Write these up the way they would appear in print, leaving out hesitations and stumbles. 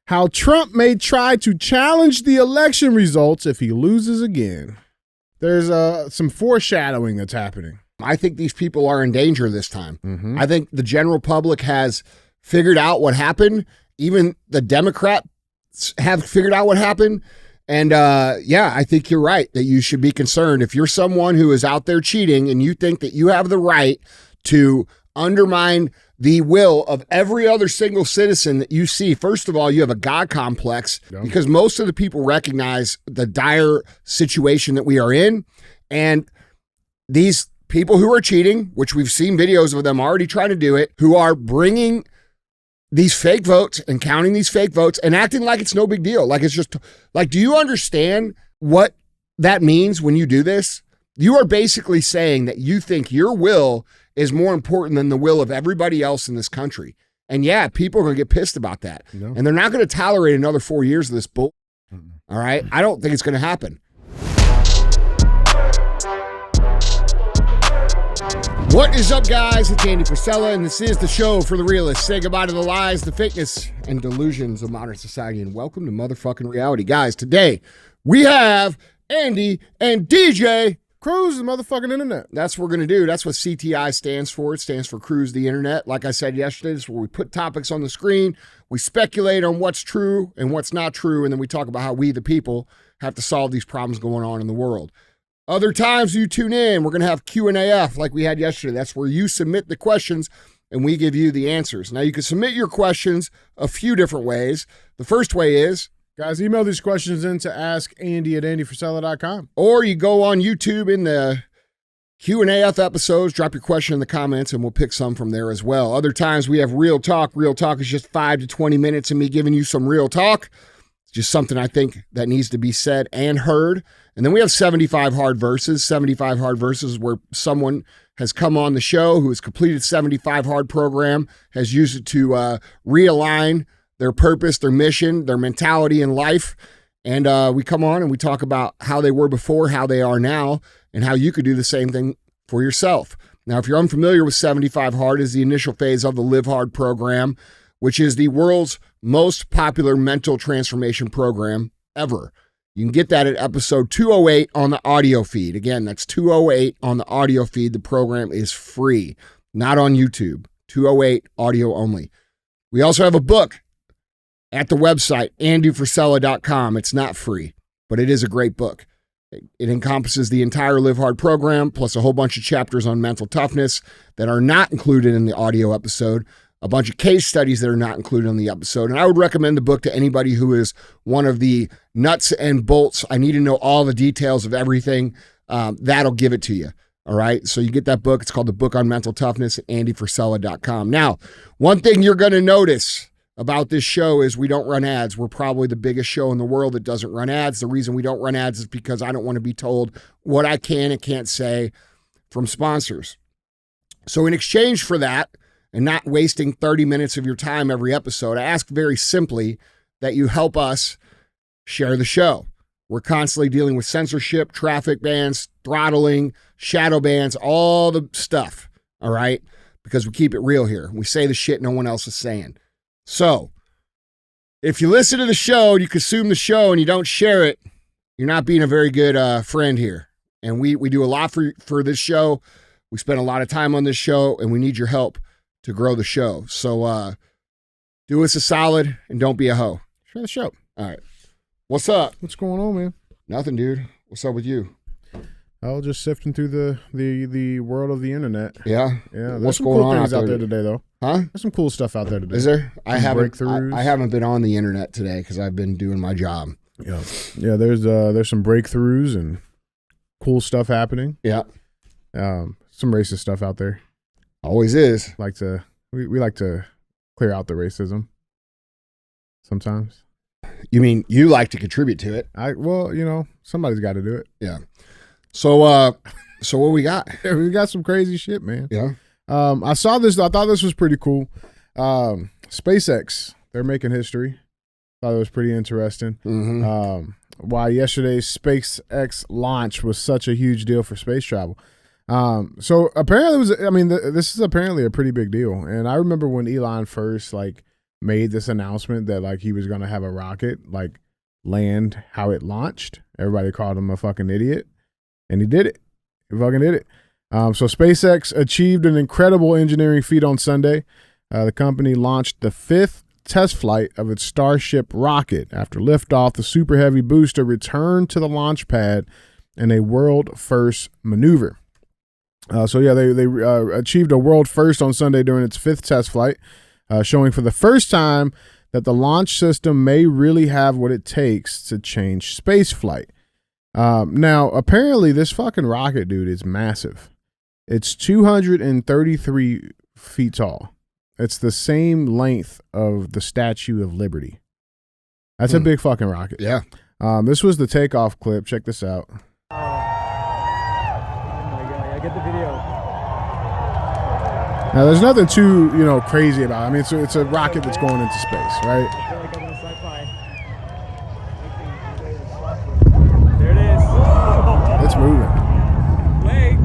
how Trump may try to challenge the election results if he loses again. There's some foreshadowing that's happening. I think these people are in danger this time. Mm-hmm. I think the general public has figured out what happened. Even the Democrats have figured out what happened. And I think you're right that you should be concerned. If you're someone who is out there cheating and you think that you have the right to undermine the will of every other single citizen that you see, first of all, you have a God complex because most of the people recognize the dire situation that we are in. And these people who are cheating, which we've seen videos of them already trying to do it, who are bringing these fake votes and counting these fake votes and acting like it's no big deal. Like it's just like, do you understand what that means when you do this? You are basically saying that you think your will is more important than the will of everybody else in this country. And yeah, people are going to get pissed about that. Yeah. And they're not going to tolerate another 4 years of this bull. All right? I don't think it's going to happen. What is up, guys? It's Andy Frisella, and this is the show for the realists. Say goodbye to the lies, the fakeness, and delusions of modern society, and welcome to motherfucking reality. Guys, today we have Andy and DJ Cruise the motherfucking internet. That's what we're going to do. That's what CTI stands for. It stands for Cruise the Internet. Like I said yesterday, this is where we put topics on the screen, we speculate on what's true and what's not true, and then we talk about how we, the people, have to solve these problems going on in the world. Other times you tune in, we're going to have Q&AF like we had yesterday. That's where you submit the questions and we give you the answers. Now, you can submit your questions a few different ways. The first way is, guys, email these questions in to askandy@andyfrisella.com. or you go on YouTube in the Q&AF episodes, drop your question in the comments, and we'll pick some from there as well. Other times we have Real Talk. Real Talk is just 5 to 20 minutes of me giving you some real talk. It's just something I think that needs to be said and heard. And then we have 75 Hard Verses. 75 Hard Verses where someone has come on the show who has completed 75 Hard program, has used it to realign their purpose, their mission, their mentality in life. And we come on and we talk about how they were before, how they are now, and how you could do the same thing for yourself. Now, if you're unfamiliar with 75 Hard, is the initial phase of the Live Hard program, which is the world's most popular mental transformation program ever. You can get that at episode 208 on the audio feed. Again, that's 208 on the audio feed. The program is free, not on YouTube. 208 audio only. We also have a book at the website, andyfrisella.com. It's not free, but it is a great book. It encompasses the entire Live Hard program, plus a whole bunch of chapters on mental toughness that are not included in the audio episode, a bunch of case studies that are not included in the episode. And I would recommend the book to anybody who is one of the nuts and bolts. I need to know all the details of everything. That'll give it to you. All right. So you get that book. It's called The Book on Mental Toughness at andyfrisella.com. Now, one thing you're going to notice about this show is we don't run ads. We're probably the biggest show in the world that doesn't run ads. The reason we don't run ads is because I don't want to be told what I can and can't say from sponsors. So in exchange for that, and not wasting 30 minutes of your time every episode, I ask very simply that you help us share the show. We're constantly dealing with censorship, traffic bans, throttling, shadow bans, all the stuff, all right? Because we keep it real here. We say the shit no one else is saying. So if you listen to the show, and you consume the show, and you don't share it, you're not being a very good friend here. And we do a lot for this show. We spend a lot of time on this show, and we need your help to grow the show. So do us a solid and don't be a hoe. Share the show. All right. What's up? What's going on, man? Nothing, dude. What's up with you? Oh, just sifting through the world of the internet. Yeah? Yeah. What's some going cool on things out there today, though. Huh? There's some cool stuff out there today. Is there? I haven't been on the internet today because I've been doing my job. Yeah. Yeah, there's some breakthroughs and cool stuff happening. Yeah. Some racist stuff out there. Always is. We like to clear out the racism sometimes. You mean you like to contribute to it? Well, somebody's got to do it. Yeah. So what we got? We got some crazy shit, man. Yeah. I saw this. I thought this was pretty cool. SpaceX, they're making history. Thought it was pretty interesting. Mm-hmm. Why yesterday's SpaceX launch was such a huge deal for space travel. So apparently this is apparently a pretty big deal. And I remember when Elon first made this announcement that like he was going to have a rocket like land how it launched. Everybody called him a fucking idiot, and he did it. He fucking did it. So SpaceX achieved an incredible engineering feat on Sunday. The company launched the 5th test flight of its Starship rocket. After liftoff, the Super Heavy booster returned to the launch pad in a world first maneuver. They achieved a world first on Sunday during its 5th test flight, showing for the first time that the launch system may really have what it takes to change space flight. Now, apparently this fucking rocket, dude, is massive. It's 233 feet tall. It's the same length of the Statue of Liberty. That's a big fucking rocket. Yeah. This was the takeoff clip. Check this out. Oh my god, I get the video. Now, there's nothing too, crazy about it. I mean, it's a rocket that's going into space, right? I feel like I'm in sci-fi. There it is. It's moving. Wait.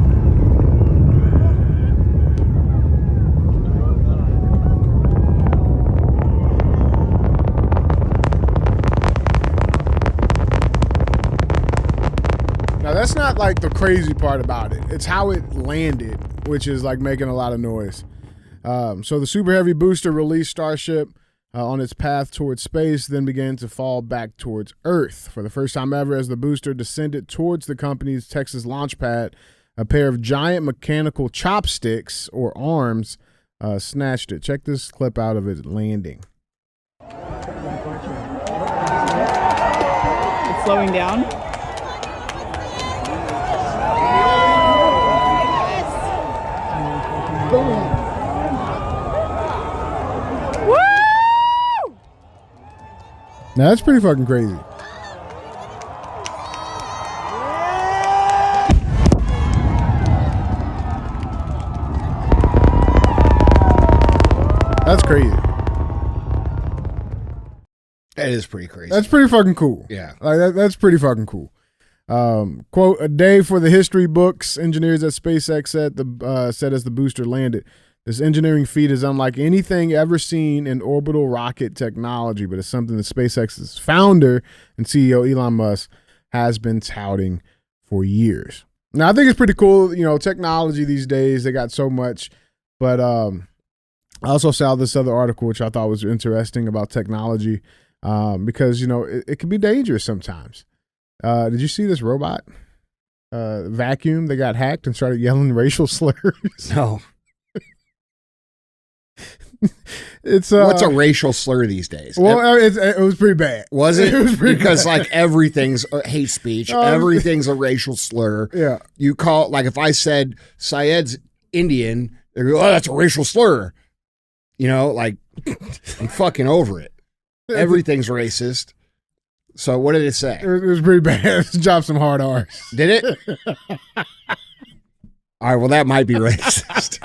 Now, that's not like the crazy part about it. It's how it landed, which is like making a lot of noise. So the Super Heavy booster released Starship on its path towards space, then began to fall back towards Earth. For the first time ever, as the booster descended towards the company's Texas launch pad, a pair of giant mechanical chopsticks or arms snatched it. Check this clip out of it landing. It's slowing down. Now, that's pretty fucking crazy. That's crazy. That is pretty crazy. That's pretty fucking cool. Yeah. Like that's pretty fucking cool. Quote, a day for the history books, engineers at SpaceX said as the booster landed. This engineering feat is unlike anything ever seen in orbital rocket technology, but it's something that SpaceX's founder and CEO Elon Musk has been touting for years. Now, I think it's pretty cool, technology these days, they got so much, but I also saw this other article, which I thought was interesting about technology, because, it can be dangerous sometimes. Did you see this robot vacuum? They got hacked and started yelling racial slurs. No. It's what's a racial slur these days? Well, it was pretty bad. Was it? It was pretty because bad. like everything's hate speach. Everything's a racial slur. Yeah. You call, like if I said Syed's Indian, they go, oh, that's a racial slur. Like I'm fucking over it. Everything's racist. So what did it say? It was pretty bad. It dropped some hard R's. Did it? All right, well, that might be racist.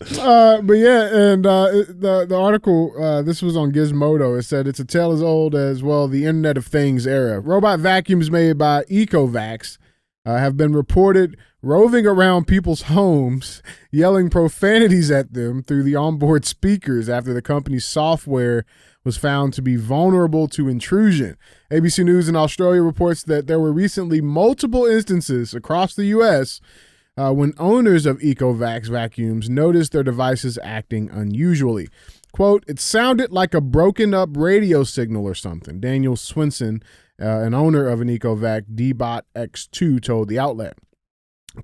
But yeah, and the article, this was on Gizmodo. It said it's a tale as old as, well, the Internet of Things era. Robot vacuums made by Ecovacs have been reported roving around people's homes, yelling profanities at them through the onboard speakers after the company's software was found to be vulnerable to intrusion. ABC News in Australia reports that there were recently multiple instances across the U.S. When owners of Ecovacs vacuums noticed their devices acting unusually. Quote, it sounded like a broken up radio signal or something, Daniel Swinson, an owner of an Ecovac D-Bot X2, told the outlet.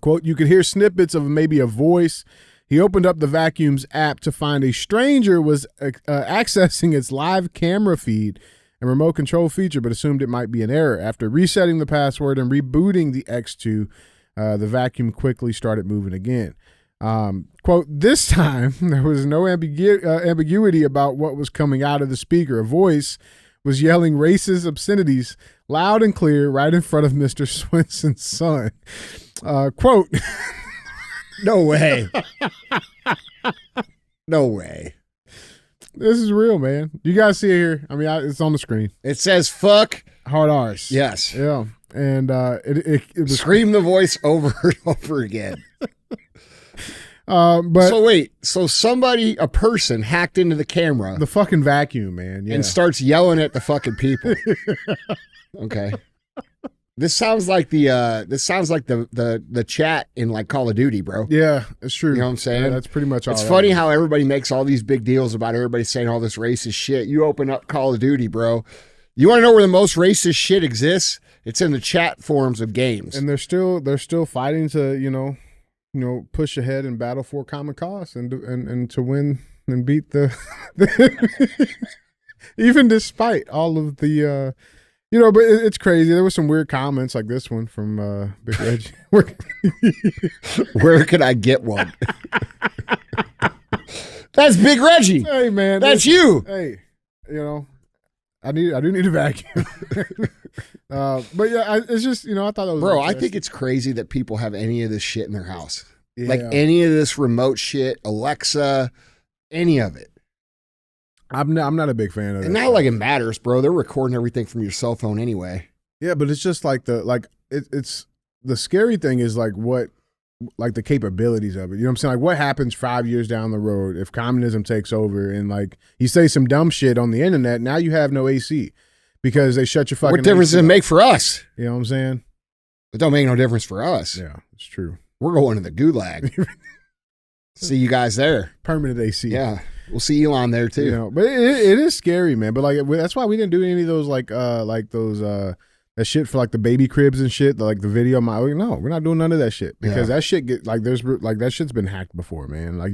Quote, you could hear snippets of maybe a voice. He opened up the vacuum's app to find a stranger was accessing its live camera feed and remote control feature, but assumed it might be an error. After resetting the password and rebooting the X2, the vacuum quickly started moving again. Quote, this time, there was no ambiguity about what was coming out of the speaker. A voice was yelling racist obscenities loud and clear right in front of Mr. Swinson's son. Quote, no way. No way. This is real, man. You guys see it here. I mean, it's on the screen. It says fuck. Hard R's. Yes. Yeah. And it was scream the voice over and over again. But So wait, so a person hacked into the camera the fucking vacuum, man. Yeah. and starts yelling at the fucking people. Okay. This sounds like the chat in like Call of Duty, bro. Yeah, it's true. You know what I'm saying? Yeah, that's pretty much all. It's that funny is. how everybody makes all these big deals about everybody saying all this racist shit. You open up Call of Duty, bro. You want to know where the most racist shit exists? It's in the chat forums of games. And they're still fighting to push ahead and battle for common cause and to win and beat the even despite all of the but it's crazy. There were some weird comments like this one from Big Reggie. Where can I get one? That's Big Reggie. Hey man, That's you. Hey, I do need a vacuum. But yeah, it's just I thought that was Bro, I think it's crazy that people have any of this shit in their house. Yeah. Like any of this remote shit, Alexa, any of it. I'm not a big fan of it. And not like it matters, bro. They're recording everything from your cell phone anyway. Yeah, but it's just like it's the scary thing is like the capabilities of it. You know what I'm saying? Like what happens 5 years down the road if communism takes over and like you say some dumb shit on the internet, now you have no AC because they shut your fucking What difference AC does it off. make for us? You know what I'm saying? It don't make no difference for us. Yeah, it's true. We're going to the gulag. See you guys there. Permanent AC. Yeah. We'll see Elon there too. But it is scary, man. But like that's why we didn't do any of those like those that shit for like the baby cribs and shit, like the video. No, we're not doing none of that shit because that shit that shit's been hacked before, man. Like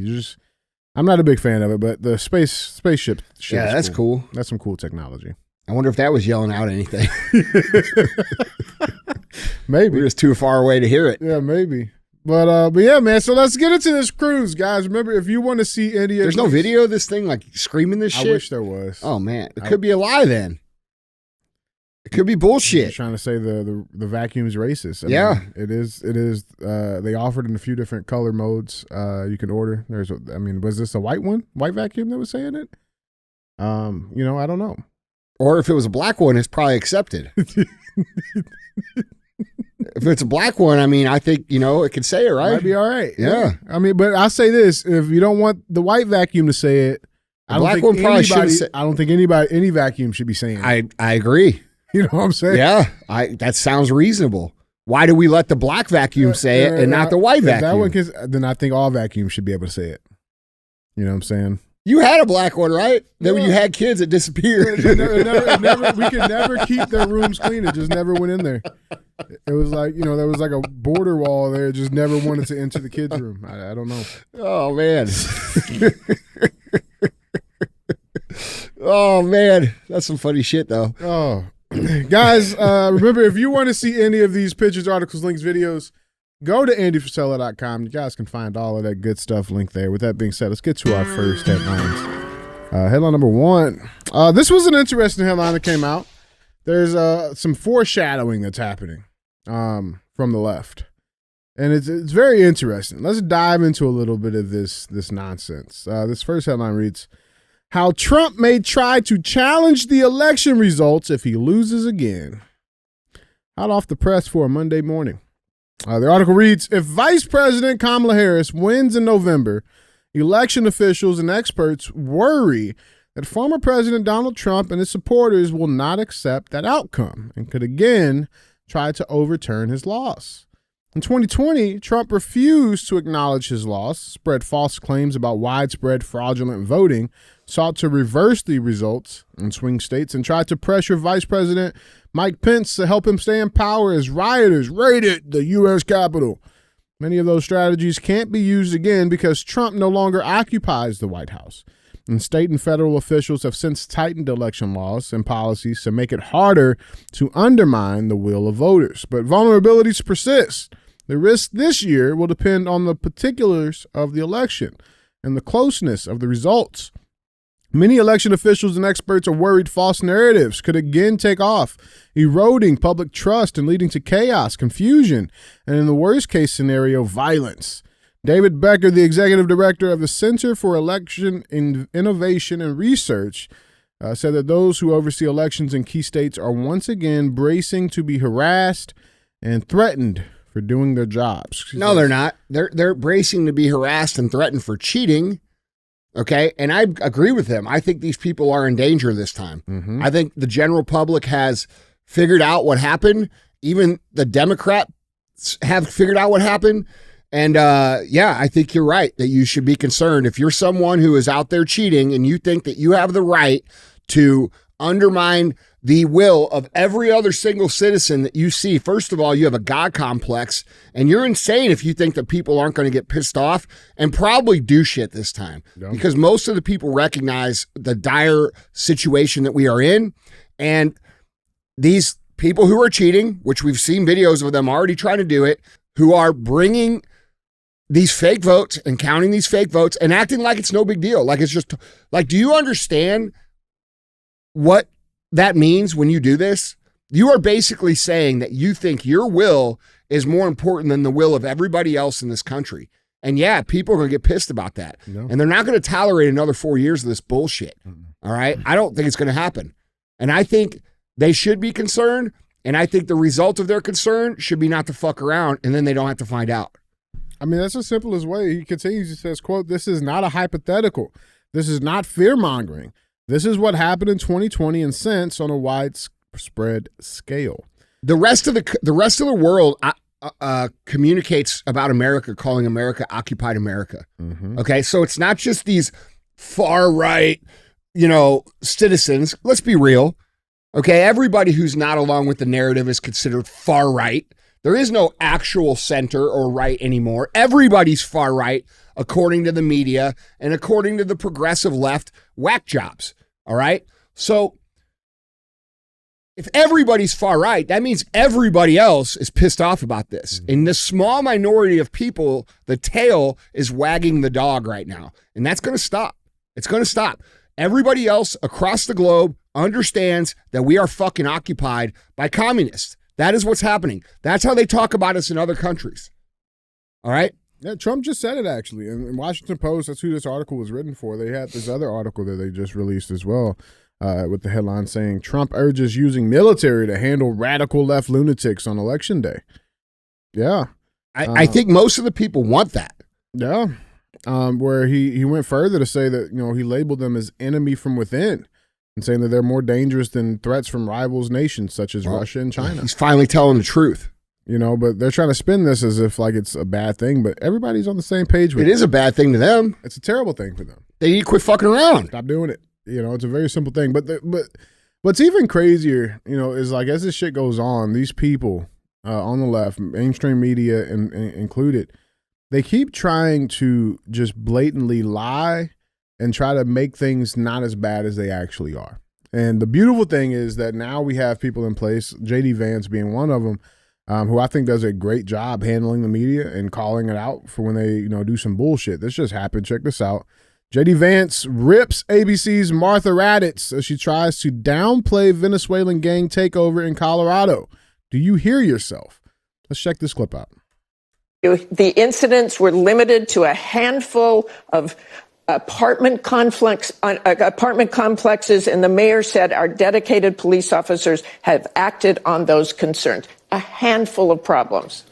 I'm not a big fan of it, but the spaceship shit. Yeah, that's cool. That's some cool technology. I wonder if that was yelling out anything. Maybe We're just too far away to hear it. Yeah, maybe. But yeah, man. So let's get into this cruise, guys. Remember, if you want to see any of There's no video of this thing like screaming this shit. I wish there was. Oh man, it could be a lie then. It could be bullshit. I'm trying to say the vacuum's racist. I mean, it is. They offered in a few different color modes. You can order. Was this a white one? White vacuum that was saying it? I don't know. Or if it was a black one, it's probably accepted. If it's a black one, I think, it can say it, right? Might be all right. Yeah. But I'll say this. If you don't want the white vacuum to say it, I don't think any vacuum should be saying it. I agree. You know what I'm saying? Yeah. That sounds reasonable. Why do we let the black vacuum say it and not the white vacuum? Then I think all vacuums should be able to say it. You know what I'm saying? You had a black one, right? Then when you had kids, it disappeared. We could never keep their rooms clean. It just never went in there. It was like, there was like a border wall there. It just never wanted to enter the kids' room. I don't know. Oh, man. Oh, man. That's some funny shit, though. Oh, guys, remember, if you want to see any of these pictures, articles, links, videos, go to andyfrisella.com. You guys can find all of that good stuff linked there. With that being said, let's get to our first headlines. Headline number one. This was an interesting headline that came out. There's some foreshadowing that's happening from the left. And it's very interesting. Let's dive into a little bit of this nonsense. This first headline reads, how Trump may try to challenge the election results if he loses again. Hot off the press for a Monday morning. The article reads, if Vice President Kamala Harris wins in November, election officials and experts worry that former President Donald Trump and his supporters will not accept that outcome and could again try to overturn his loss. In 2020, Trump refused to acknowledge his loss, spread false claims about widespread fraudulent voting, sought to reverse the results in swing states, and tried to pressure Vice President Mike Pence to help him stay in power as rioters raided the U.S. Capitol. Many of those strategies can't be used again because Trump no longer occupies the White House. And state and federal officials have since tightened election laws and policies to make it harder to undermine the will of voters. But vulnerabilities persist. The risk this year will depend on the particulars of the election and the closeness of the results. Many election officials and experts are worried false narratives could again take off, eroding public trust and leading to chaos, confusion, and in the worst case scenario, violence. David Becker, the executive director of the Center for Election Innovation and Research, said that those who oversee elections in key states are once again bracing to be harassed and threatened for doing their jobs. No, they're not. They're bracing to be harassed and threatened for cheating. Okay, and I agree with him. I think these people are in danger this time. Mm-hmm. I think the general public has figured out what happened. Even the Democrats have figured out what happened. And I think you're right that you should be concerned. If you're someone who is out there cheating and you think that you have the right to undermine the will of every other single citizen that you see, first of all, you have a God complex, and you're insane if you think that people aren't going to get pissed off and probably do shit this time. Yeah. Because most of the people recognize the dire situation that we are in, and these people who are cheating, which we've seen videos of them already trying to do it, who are bringing these fake votes and counting these fake votes and acting like it's no big deal. Like it's just like, do you understand what that means when you do this? You are basically saying that you think your will is more important than the will of everybody else in this country. And yeah, people are going to get pissed about that. No. And they're not going to tolerate another 4 years of this bullshit. All right? I don't think it's going to happen. And I think they should be concerned. And I think the result of their concern should be not to fuck around, and then they don't have to find out. I mean, that's the simplest way. He continues, he says, quote, "This is not a hypothetical. This is not fear-mongering. This is what happened in 2020 and since on a widespread scale." The rest of the world communicates about America, calling America occupied America. Mm-hmm. Okay, so it's not just these far right, citizens. Let's be real. Okay, everybody who's not along with the narrative is considered far right. There is no actual center or right anymore. Everybody's far right, according to the media and according to the progressive left whack jobs. All right, so if everybody's far right, that means everybody else is pissed off about this. In the small minority of people, the tail is wagging the dog right now. And that's going to stop. It's going to stop. Everybody else across the globe understands that we are fucking occupied by communists. That is what's happening. That's how they talk about us in other countries. All right? Yeah, Trump just said it, actually. In Washington Post, that's who this article was written for. They had this other article that they just released as well. With the headline saying, "Trump urges using military to handle radical left lunatics on election day." Yeah. I think most of the people want that. Yeah. Where he went further to say that, he labeled them as enemy from within and saying that they're more dangerous than threats from rivals nations such as Russia and China. He's finally telling the truth. But they're trying to spin this as if like it's a bad thing, but everybody's on the same page with it. It is a bad thing to them. It's a terrible thing for them. They need to quit fucking around. Stop doing it. It's a very simple thing. But what's even crazier, is like as this shit goes on, these people on the left, mainstream media included, they keep trying to just blatantly lie and try to make things not as bad as they actually are. And the beautiful thing is that now we have people in place, J.D. Vance being one of them, who I think does a great job handling the media and calling it out for when they, do some bullshit. This just happened. Check this out. J.D. Vance rips ABC's Martha Raddatz as she tries to downplay Venezuelan gang takeover in Colorado. Do you hear yourself? Let's check this clip out. The incidents were limited to a handful of apartment complexes, and the mayor said our dedicated police officers have acted on those concerns. A handful of problems.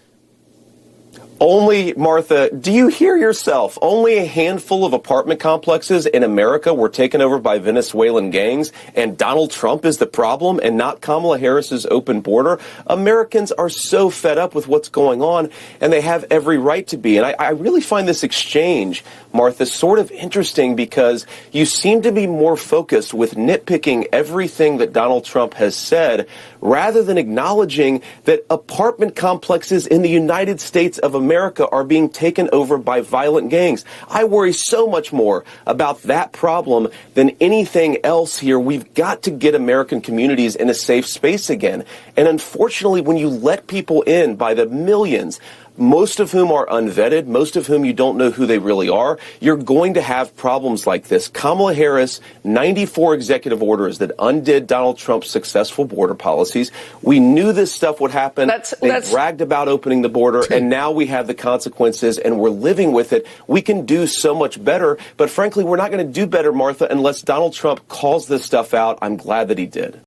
Only, Martha, do you hear yourself? Only a handful of apartment complexes in America were taken over by Venezuelan gangs, and Donald Trump is the problem and not Kamala Harris's open border. Americans are so fed up with what's going on, and they have every right to be. And I really find this exchange, Martha, sort of interesting because you seem to be more focused with nitpicking everything that Donald Trump has said rather than acknowledging that apartment complexes in the United States of America are being taken over by violent gangs. I worry so much more about that problem than anything else here. We've got to get American communities in a safe space again. And unfortunately, when you let people in by the millions, most of whom are unvetted, most of whom you don't know who they really are, you're going to have problems like this. Kamala Harris, 94 executive orders that undid Donald Trump's successful border policies. We knew this stuff would happen. They bragged about opening the border, and now we have the consequences, and we're living with it. We can do so much better, but frankly, we're not going to do better, Martha, unless Donald Trump calls this stuff out. I'm glad that he did.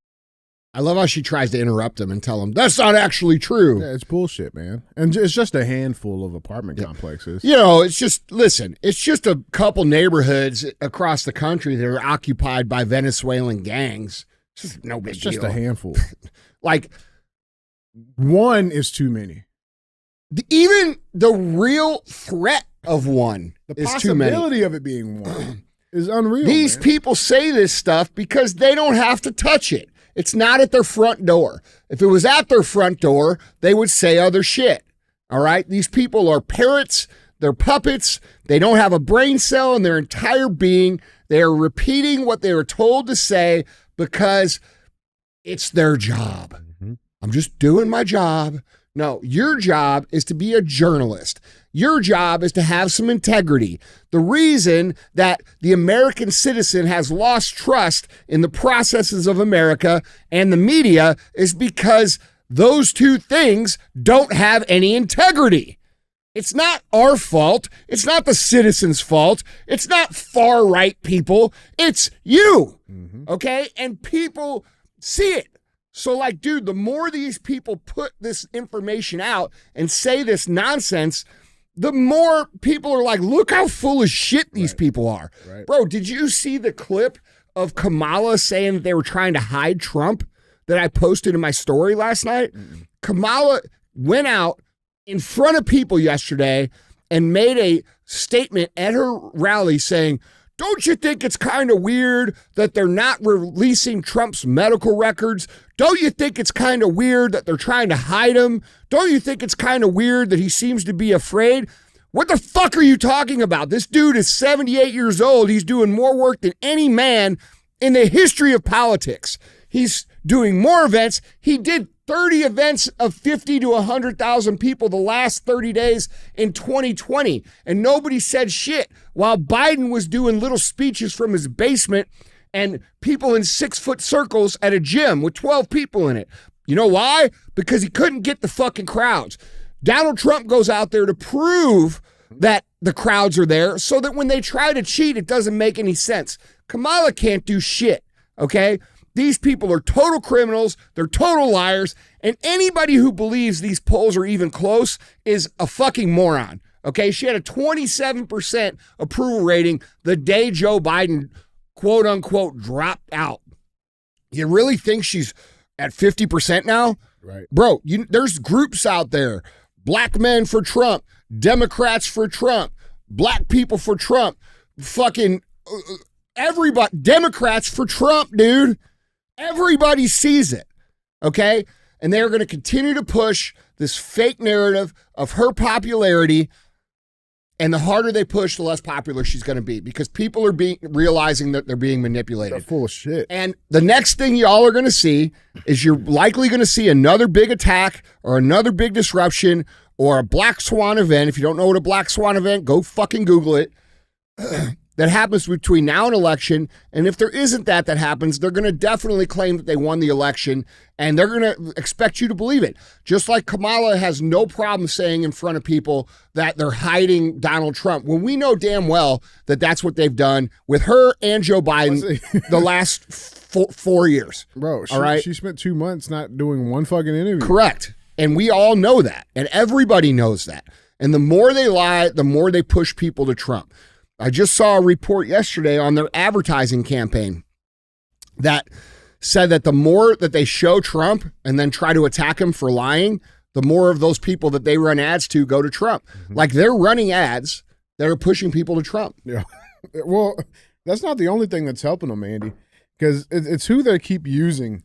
I love how she tries to interrupt him and tell him that's not actually true. Yeah, it's bullshit, man. And it's just a handful of apartment complexes. You know, it's just, listen, it's just a couple neighborhoods across the country that are occupied by Venezuelan gangs. It's just no big deal. It's just a handful. Like, one is too many. Even the real threat of one is too many. The possibility of it being one is unreal. These people say this stuff because they don't have to touch it. It's not at their front door. If it was at their front door, they would say other shit. All right? These people are parrots. They're puppets. They don't have a brain cell in their entire being. They are repeating what they were told to say because it's their job. Mm-hmm. I'm just doing my job. No, your job is to be a journalist. Your job is to have some integrity. The reason that the American citizen has lost trust in the processes of America and the media is because those two things don't have any integrity. It's not our fault. It's not the citizens' fault. It's not far-right people. It's you, okay? And people see it. So, like, dude, the more these people put this information out and say this nonsense, the more people are like, look how full of shit these people are. Right. Bro, did you see the clip of Kamala saying that they were trying to hide Trump that I posted in my story last night? Kamala went out in front of people yesterday and made a statement at her rally saying, don't you think it's kind of weird that they're not releasing Trump's medical records? Don't you think it's kind of weird that they're trying to hide him? Don't you think it's kind of weird that he seems to be afraid? What the fuck are you talking about? This dude is 78 years old. He's doing more work than any man in the history of politics. He's doing more events. He did 30 events of 50 to 100,000 people the last 30 days in 2020, and nobody said shit while Biden was doing little speeches from his basement and people in 6-foot circles at a gym with 12 people in it. You know why? Because he couldn't get the fucking crowds. Donald Trump goes out there to prove that the crowds are there so that when they try to cheat, it doesn't make any sense. Kamala can't do shit, okay? These people are total criminals. They're total liars. And anybody who believes these polls are even close is a fucking moron. Okay, she had a 27% approval rating the day Joe Biden, quote unquote, dropped out. You really think she's at 50% now? Right. Bro, there's groups out there. Black men for Trump. Democrats for Trump. Black people for Trump. Fucking everybody. Democrats for Trump, dude. Everybody sees it, okay? And they're going to continue to push this fake narrative of her popularity, and the harder they push, the less popular she's going to be because people are realizing that they're being manipulated. They're full of shit. And the next thing y'all are going to see is you're likely going to see another big attack or another big disruption or a black swan event. If you don't know what a black swan event, go fucking Google it. That happens between now and election. And if there isn't that happens, they're going to definitely claim that they won the election and they're going to expect you to believe it. Just like Kamala has no problem saying in front of people that they're hiding Donald Trump when we know damn well that that's what they've done with her and Joe Biden the last 4 years. Bro, all right? She spent 2 months not doing one fucking interview. Correct. And we all know that. And everybody knows that. And the more they lie, the more they push people to Trump. I just saw a report yesterday on their advertising campaign that said that the more that they show Trump and then try to attack him for lying, the more of those people that they run ads to go to Trump. Mm-hmm. Like they're running ads that are pushing people to Trump. Yeah. Well, that's not the only thing that's helping them, Andy, because it's who they keep using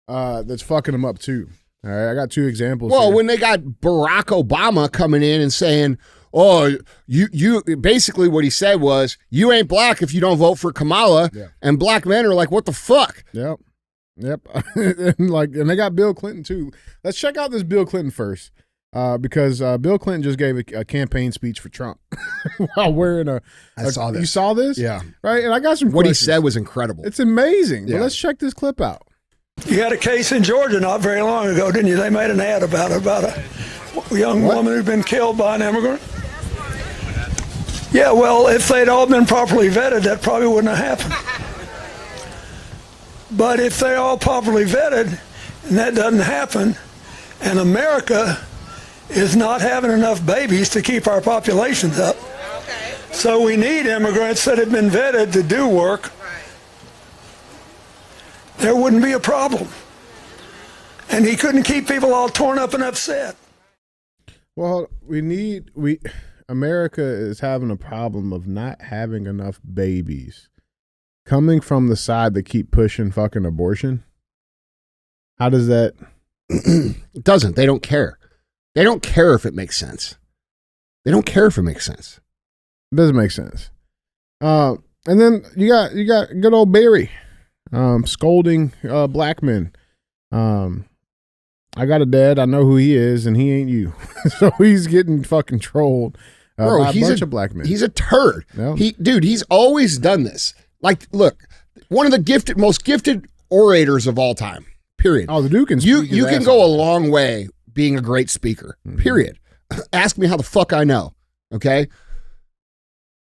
that's fucking them up too. All right, I got 2 examples. Well, here. when they got Barack Obama coming in and saying, oh, you basically what he said was, you ain't black if you don't vote for Kamala. Yeah. And black men are like, what the fuck? Yep. and they got Bill Clinton too. Let's check out this Bill Clinton first. Because Bill Clinton just gave a campaign speech for Trump while wearing I saw this. You saw this? Yeah. Right? And I got some What questions. he said was incredible. It's amazing. Yeah. But let's check this clip out. You had a case in Georgia not very long ago, didn't you? They made an ad about a young woman who'd been killed by an immigrant. Yeah, well, if they'd all been properly vetted, that probably wouldn't have happened. But if they're all properly vetted, And that doesn't happen. And America is not having enough babies to keep our populations up. Okay. So we need immigrants that have been vetted to do work. There wouldn't be a problem. And he couldn't keep people all torn up and upset. Well, America is having a problem of not having enough babies coming from the side that keep pushing fucking abortion. How does that? It doesn't. They don't care. They don't care if it makes sense. They don't care if it makes sense. It doesn't make sense. And then you got good old Barry scolding black men. I got a dad. I know who he is, and he ain't you. So he's getting fucking trolled by a bunch of black men. He's a turd. Yeah. He's always done this. Like, look, one of the most gifted orators of all time. Period. Oh, the dude can You speak his can ass go off. a long way being a great speaker. Period. Ask me how the fuck I know. Okay.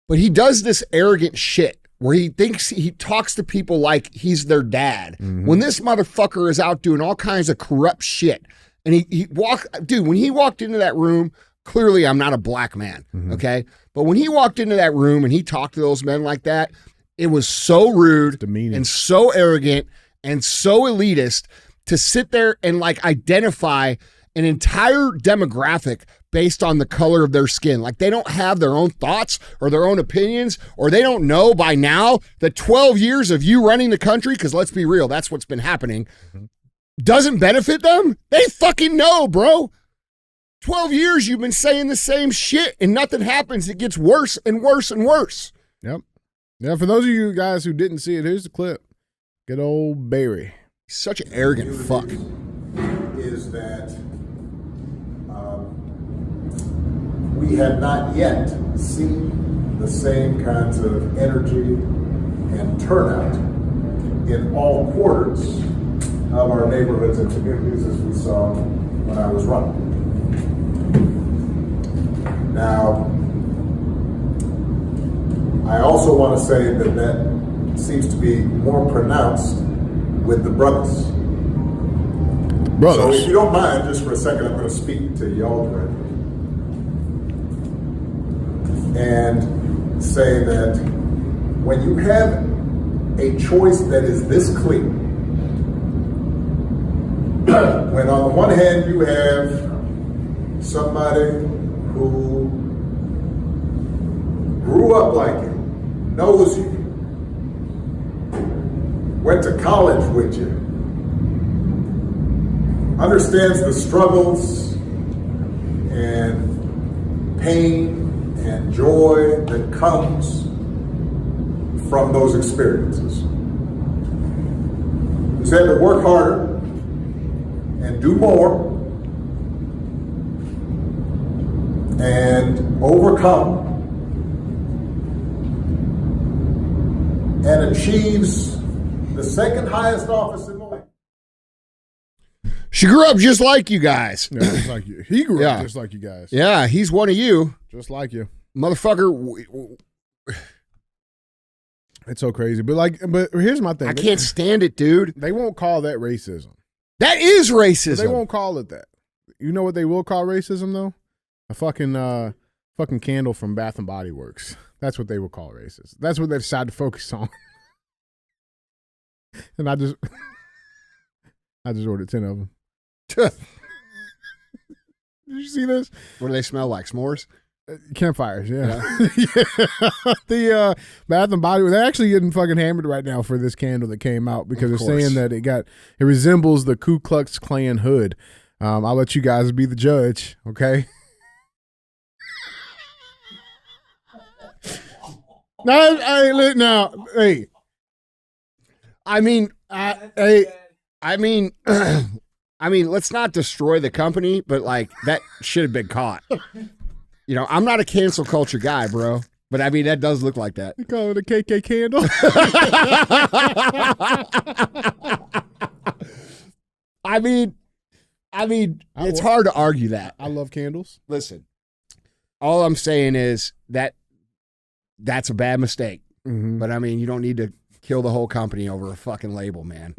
But he does this arrogant shit where he thinks he talks to people like he's their dad. When this motherfucker is out doing all kinds of corrupt shit. And when he walked into that room, clearly I'm not a black man. Okay. But when he walked into that room and he talked to those men like that, it was so rude, demeaning, and so arrogant and so elitist to sit there and like identify an entire demographic based on the color of their skin. Like they don't have their own thoughts or their own opinions, or they don't know by now that 12 years of you running the country, because let's be real, that's what's been happening, doesn't benefit them. They fucking know, bro. 12 years you've been saying the same shit and nothing happens. It gets worse and worse and worse. Yep. Yeah, for those of you guys who didn't see it, here's the clip. Good old Barry. He's such an arrogant fuck. Is that we have not yet seen the same kinds of energy and turnout in all quarters of our neighborhoods and communities as we saw when I was running. Now, I also want to say that seems to be more pronounced with the brothers. So if you don't mind, just for a second, I'm going to speak to y'all directly and say that when you have a choice that is this clear, when on the one hand you have somebody who grew up like you, knows you, went to college with you, understands the struggles and pain and joy that comes from those experiences. Who's had to work harder and do more and overcome and achieves the second highest office in the land. She grew up just like you guys. Yeah, just like you. He grew up just like you guys. Yeah, he's one of you. Just like you. Motherfucker. It's so crazy. But here's my thing. I can't stand it, dude. They won't call that racism. That is racism. They won't call it that. You know what they will call racism, though? A fucking candle from Bath and Body Works. That's what they will call racist. That's what they decided to focus on. And I just ordered 10 of them. Did you see this? What do they smell like? S'mores? Campfires, yeah. The Bath and Body Works, they're actually getting fucking hammered right now for this candle that came out because they're saying that it resembles the Ku Klux Klan hood. I'll let you guys be the judge, okay? Hey. I mean, let's not destroy the company, but like that should have been caught. You know, I'm not a cancel culture guy, bro, but I mean that does look like that. You call it a KK candle? I mean, it's hard to argue that. I love candles. Listen, all I'm saying is that's a bad mistake. Mm-hmm. But I mean, you don't need to kill the whole company over a fucking label, man.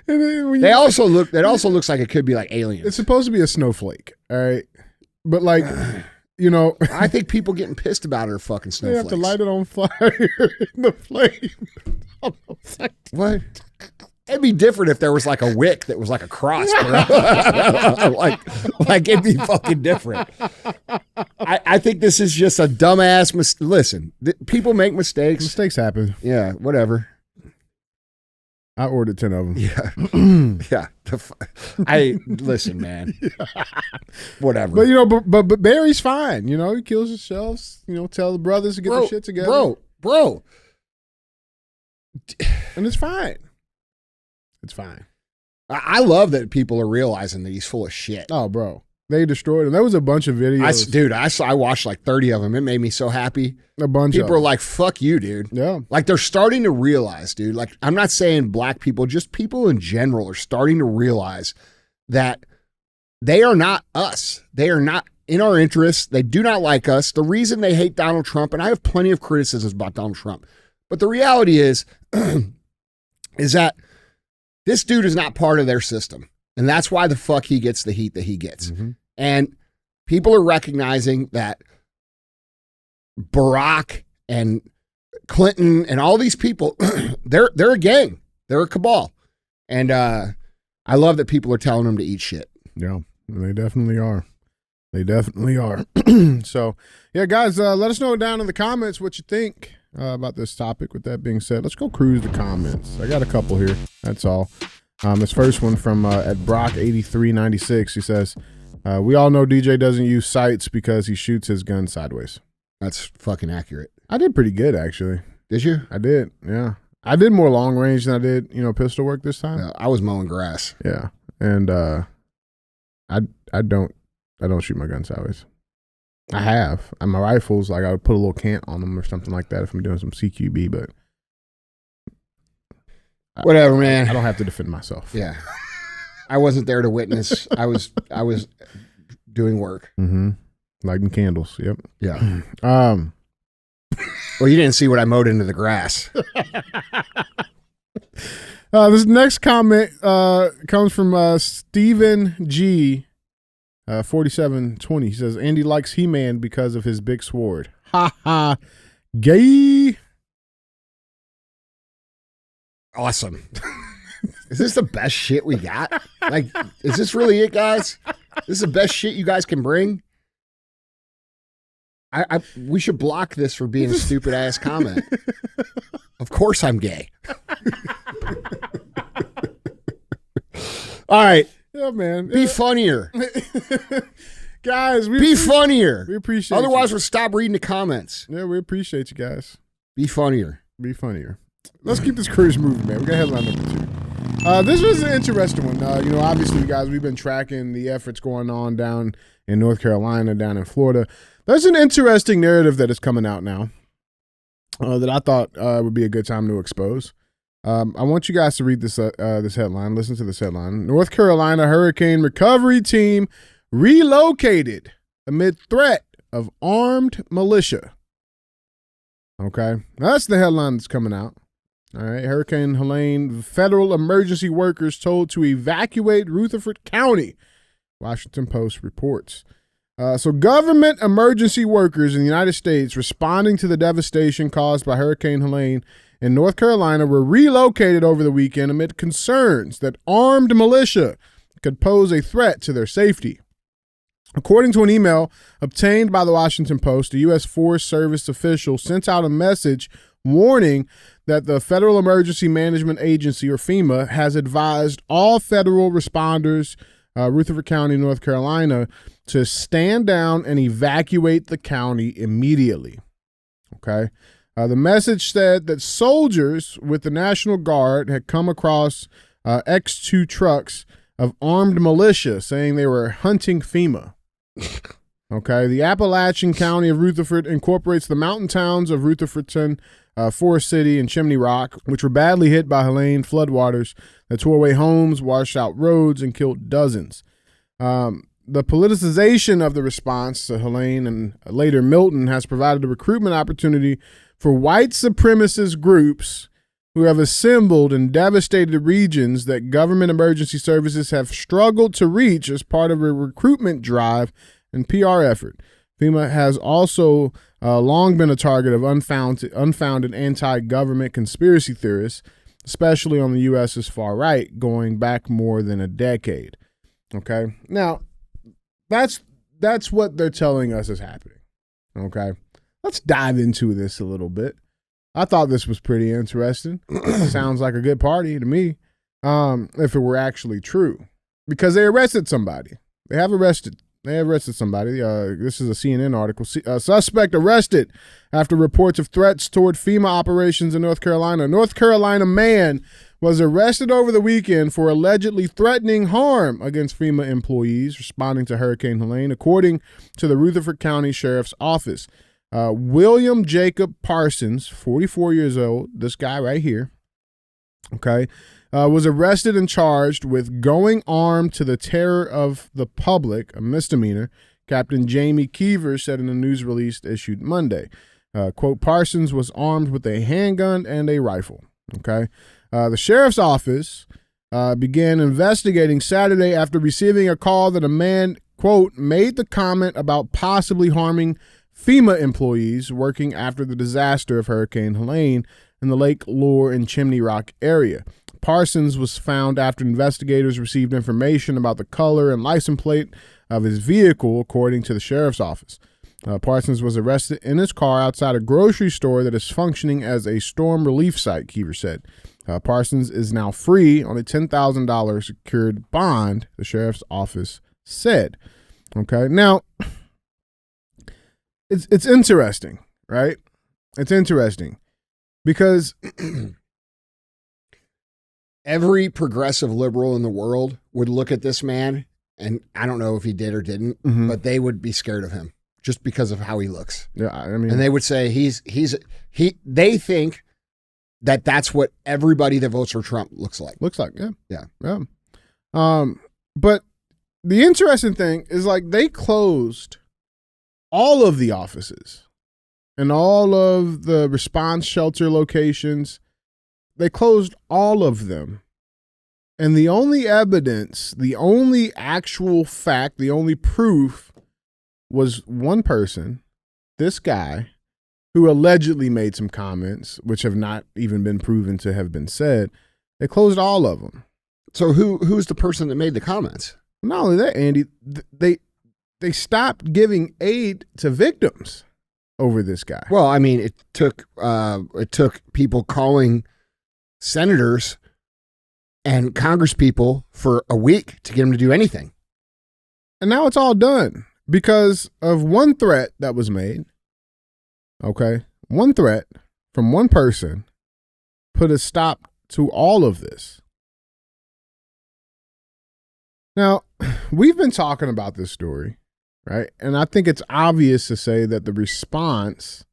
And then when They also look. That also looks like it could be like aliens. it's supposed to be a snowflake, all right? But like, you know, I think people getting pissed about it are fucking they snowflakes. have to light it on fire in the flame. What? It'd be different if there was like a wick that was like a cross, bro. like it'd be fucking different. I think this is just a dumbass Listen, people make mistakes. Mistakes happen. Yeah, whatever. I ordered 10 of them. Yeah, yeah. Listen, man. Whatever. But you know, but Barry's fine. You know, he kills himself. You know, tell the brothers to get their shit together. Bro. And it's fine. It's fine. I love that people are realizing that he's full of shit. Oh, bro. They destroyed him. There was a bunch of videos. I watched like 30 of them. It made me so happy. A bunch of people are like, fuck you, dude. Yeah. Like they're starting to realize, dude. Like I'm not saying black people, just people in general are starting to realize that they are not us. They are not in our interests. They do not like us. The reason they hate Donald Trump, and I have plenty of criticisms about Donald Trump, but the reality is, is that this dude is not part of their system. And that's why the fuck he gets the heat that he gets. Mm-hmm. And people are recognizing that Barack and Clinton and all these people, they're a gang. They're a cabal. And I love that people are telling them to eat shit. Yeah, they definitely are. They definitely are. So, yeah, guys, let us know down in the comments what you think about this topic. With that being said, let's go cruise the comments. I got a couple here. That's all. This first one from at Brock8396. He says, we all know DJ doesn't use sights because he shoots his gun sideways. That's fucking accurate. I did pretty good, actually. Did you? I did, yeah. I did more long range than I did, pistol work this time. Yeah, I was mowing grass. Yeah, and I don't shoot my gun sideways. I have. And my rifles, like I would put a little cant on them or something like that if I'm doing some CQB, but whatever, man. I don't have to defend myself. Yeah. I wasn't there to witness. I was doing work. Mm-hmm. Lighting candles. Yep. Yeah. Well, you didn't see what I mowed into the grass. This next comment comes from Stephen G. 4720. He says, Andy likes He-Man because of his big sword. Ha ha. Gay. Awesome. Is this the best shit we got? Like, is this really it, guys? This is the best shit you guys can bring? We should block this for being a stupid ass comment. Of course I'm gay. All right. Yeah, man. Be funnier. Guys, be funnier. We appreciate Otherwise, we'll stop reading the comments. Yeah, we appreciate you guys. Be funnier. Be funnier. Let's keep this cruise moving, man. We got headline number 2. This was an interesting one. Obviously, guys, we've been tracking the efforts going on down in North Carolina, down in Florida. There's an interesting narrative that is coming out now that I thought would be a good time to expose. I want you guys to read this this headline. Listen to this headline. North Carolina hurricane recovery team relocated amid threat of armed militia. Okay, that's the headline that's coming out. All right, Hurricane Helene, federal emergency workers told to evacuate Rutherford County, Washington Post reports. So government emergency workers in the United States responding to the devastation caused by Hurricane Helene in North Carolina were relocated over the weekend amid concerns that armed militia could pose a threat to their safety. According to an email obtained by the Washington Post, a U.S. Forest Service official sent out a message warning that the Federal Emergency Management Agency, or FEMA, has advised all federal responders, Rutherford County, North Carolina, to stand down and evacuate the county immediately. Okay. The message said that soldiers with the National Guard had come across X2 trucks of armed militia saying they were hunting FEMA. Okay. The Appalachian County of Rutherford incorporates the mountain towns of Rutherfordton, Forest City, and Chimney Rock, which were badly hit by Helene floodwaters that tore away homes, washed out roads, and killed dozens. The politicization of the response to Helene and later Milton has provided a recruitment opportunity for white supremacist groups who have assembled in devastated regions that government emergency services have struggled to reach as part of a recruitment drive and PR effort. FEMA has also long been a target of unfounded anti-government conspiracy theorists, especially on the U.S.'s far right, going back more than a decade. Okay, now that's what they're telling us is happening. Okay, let's dive into this a little bit. I thought this was pretty interesting. Sounds like a good party to me, if it were actually true, because they arrested somebody. They have arrested somebody. This is a CNN article. Suspect arrested after reports of threats toward FEMA operations in North Carolina. North Carolina man was arrested over the weekend for allegedly threatening harm against FEMA employees responding to Hurricane Helene, according to the Rutherford County Sheriff's Office. William Jacob Parsons, 44 years old, this guy right here, okay, was arrested and charged with going armed to the terror of the public, a misdemeanor, Captain Jamie Keever said in a news release issued Monday. Quote, Parsons was armed with a handgun and a rifle, okay? The sheriff's office began investigating Saturday after receiving a call that a man, quote, made the comment about possibly harming FEMA employees working after the disaster of Hurricane Helene in the Lake Lure and Chimney Rock area. Parsons was found after investigators received information about the color and license plate of his vehicle, according to the sheriff's office. Parsons was arrested in his car outside a grocery store that is functioning as a storm relief site, Keever said. Parsons is now free on a $10,000 secured bond, the sheriff's office said. Okay, now, it's interesting, right? It's interesting because every progressive liberal in the world would look at this man, and I don't know if he did or didn't, but they would be scared of him just because of how he looks. Yeah, I mean, and they would say they think that that's what everybody that votes for Trump looks like. Yeah. But the interesting thing is, like, they closed all of the offices and all of the response shelter locations. They closed all of them. And the only evidence, the only actual fact, the only proof was one person, this guy, who allegedly made some comments, which have not even been proven to have been said. They closed all of them. So who's the person that made the comments? Not only that, Andy, they stopped giving aid to victims over this guy. Well, I mean, it took people calling senators and congresspeople for a week to get them to do anything. And now it's all done because of one threat that was made. Okay, one threat from one person put a stop to all of this. Now, we've been talking about this story, right? And I think it's obvious to say that the response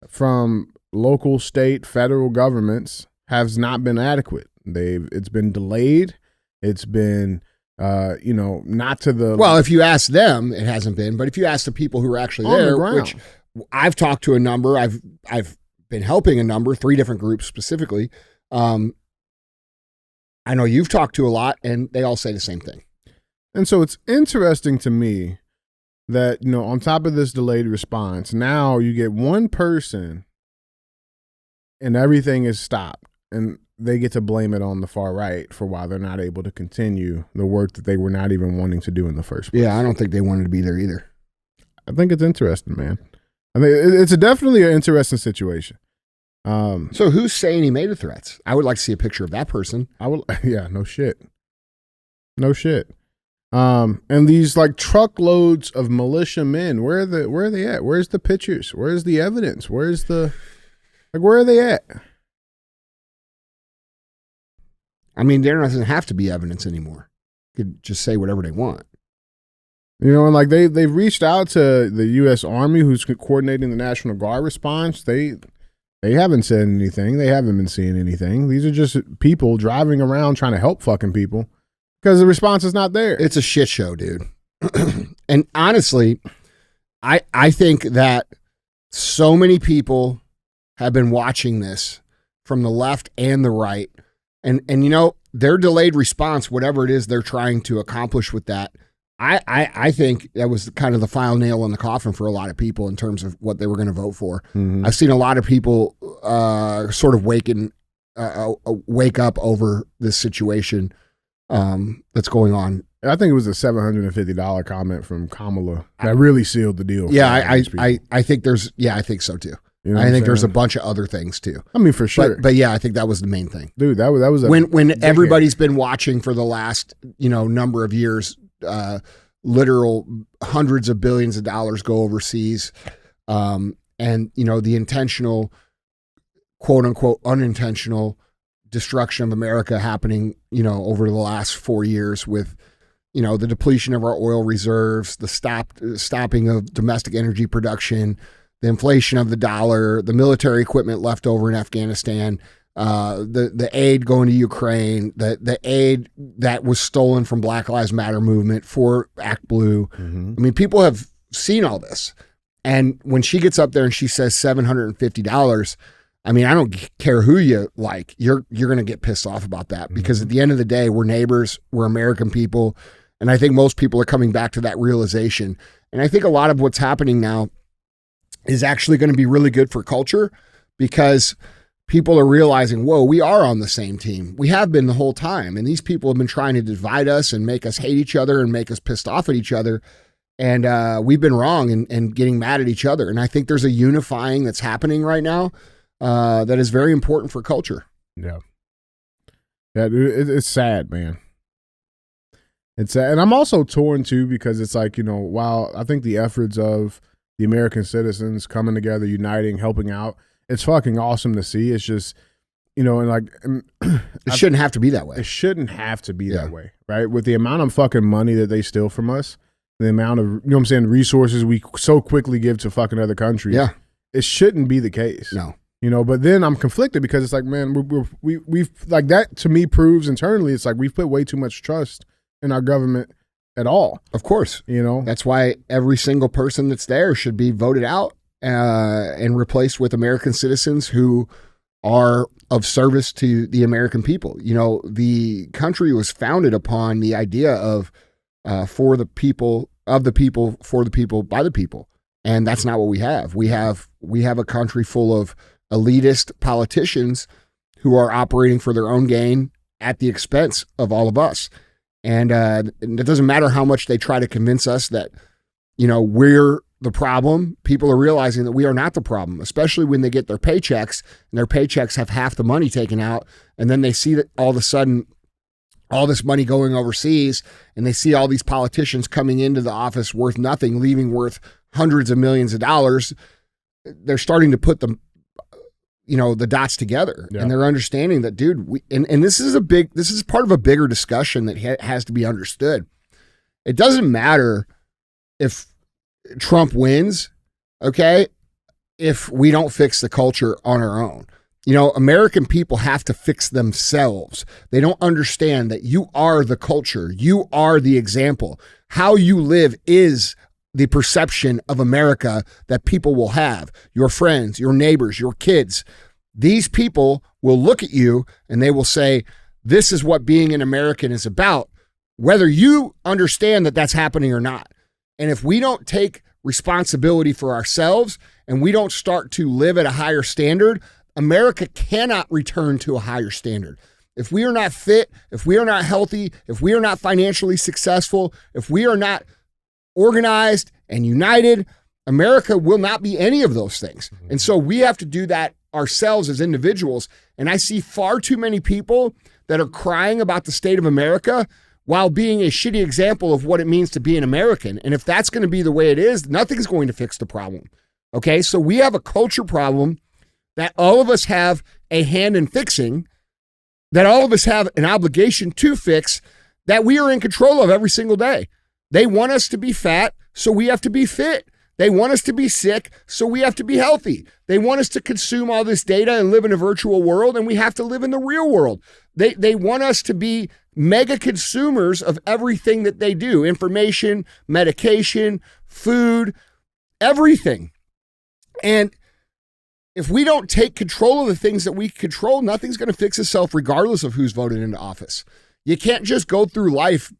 from local, state, federal governments has not been adequate. It's been delayed. It's been, not to the... Well, if you ask them, it hasn't been. But if you ask the people who are actually on there, the ground. Which I've talked to a number, I've been helping a number, 3 different groups specifically. I know you've talked to a lot, and they all say the same thing. And so it's interesting to me that, on top of this delayed response, now you get one person and everything is stopped, and they get to blame it on the far right for why they're not able to continue the work that they were not even wanting to do in the first place. Yeah, I don't think they wanted to be there either. I think it's interesting, man. I think it's definitely an interesting situation. So who's saying he made the threats? I would like to see a picture of that person. Yeah, no shit. And these like truckloads of militia men, where are they at? Where's the pictures? Where's the evidence? Where are they at? I mean, there doesn't have to be evidence anymore. You could just say whatever they want. And like they've reached out to the U.S. Army, who's coordinating the National Guard response. They haven't said anything. They haven't been seeing anything. These are just people driving around trying to help fucking people because the response is not there. It's a shit show, dude. And honestly, I think that so many people have been watching this from the left and the right. And their delayed response, whatever it is they're trying to accomplish with that, I think that was kind of the final nail in the coffin for a lot of people in terms of what they were going to vote for. Mm-hmm. I've seen a lot of people sort of wake up over this situation that's going on. I think it was a $750 comment from Kamala that really sealed the deal. Yeah, I think I think so too. You know I think saying? there's a bunch of other things too. I mean, for sure. But yeah, I think that was the main thing. Dude, that was when everybody's been watching for the last, number of years, literal hundreds of billions of dollars go overseas. And the intentional, quote unquote, unintentional destruction of America happening, over the last 4 years with, the depletion of our oil reserves, the stopping of domestic energy production, the inflation of the dollar, the military equipment left over in Afghanistan, the aid going to Ukraine, the aid that was stolen from Black Lives Matter movement for Act Blue. Mm-hmm. I mean, people have seen all this. And when she gets up there and she says $750, I mean, I don't care who you like. You're going to get pissed off about that because at the end of the day, we're neighbors, we're American people. And I think most people are coming back to that realization. And I think a lot of what's happening now is actually going to be really good for culture because people are realizing, whoa, we are on the same team. We have been the whole time. And these people have been trying to divide us and make us hate each other and make us pissed off at each other. And we've been wrong and getting mad at each other. And I think there's a unifying that's happening right now that is very important for culture. Yeah. Yeah, dude, it's sad, man. It's sad. And I'm also torn too because it's like, while I think the efforts of the American citizens coming together, uniting, helping out, it's fucking awesome to see. It's just, it shouldn't have to be that way. It shouldn't have to be that way, right? With the amount of fucking money that they steal from us, the amount of, resources we so quickly give to fucking other countries. Yeah. It shouldn't be the case. No. But then I'm conflicted because it's like, man, we've like that to me proves internally, it's like we've put way too much trust in our government at all. Of course. That's why every single person that's there should be voted out and replaced with American citizens who are of service to the American people. The country was founded upon the idea of for the people, of the people, for the people, by the people. And that's not what we have. We have a country full of elitist politicians who are operating for their own gain at the expense of all of us. And it doesn't matter how much they try to convince us that, we're the problem. People are realizing that we are not the problem, especially when they get their paychecks and their paychecks have half the money taken out. And then they see that all of a sudden, all this money going overseas, and they see all these politicians coming into the office worth nothing, leaving worth hundreds of millions of dollars. They're starting to put the dots together, and they're understanding that, dude, and this is part of a bigger discussion that has to be understood. It doesn't matter if Trump wins, okay, if we don't fix the culture on our own. American people have to fix themselves. They don't understand that you are the culture. You are the example. How you live is the perception of America that people will have. Your friends, your neighbors, your kids. These people will look at you and they will say, this is what being an American is about, whether you understand that that's happening or not. And if we don't take responsibility for ourselves and we don't start to live at a higher standard, America cannot return to a higher standard. If we are not fit, if we are not healthy, if we are not financially successful, if we are not organized and united, America will not be any of those things. And so we have to do that ourselves as individuals. And I see far too many people that are crying about the state of America while being a shitty example of what it means to be an American. And if that's going to be the way it is, nothing's going to fix the problem. Okay, so we have a culture problem that all of us have a hand in fixing, that all of us have an obligation to fix, that we are in control of every single day. They want us to be fat, so we have to be fit. They want us to be sick, so we have to be healthy. They want us to consume all this data and live in a virtual world, and we have to live in the real world. They want us to be mega consumers of everything that they do, information, medication, food, everything. And if we don't take control of the things that we control, nothing's going to fix itself regardless of who's voted into office. You can't just go through life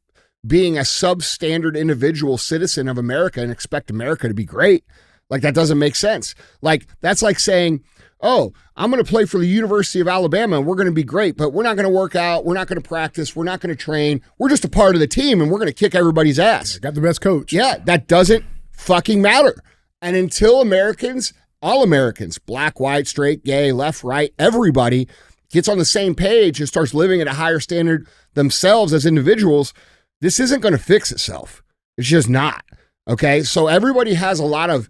being a substandard individual citizen of America and expect America to be great. Like, that doesn't make sense. Like, that's like saying, oh, I'm going to play for the University of Alabama and we're going to be great, but we're not going to work out. We're not going to practice. We're not going to train. We're just a part of the team and we're going to kick everybody's ass. Got the best coach. Yeah, that doesn't fucking matter. And until Americans, all Americans, black, white, straight, gay, left, right, everybody gets on the same page and starts living at a higher standard themselves as individuals, this isn't going to fix itself. It's just not. Okay. So everybody has a lot of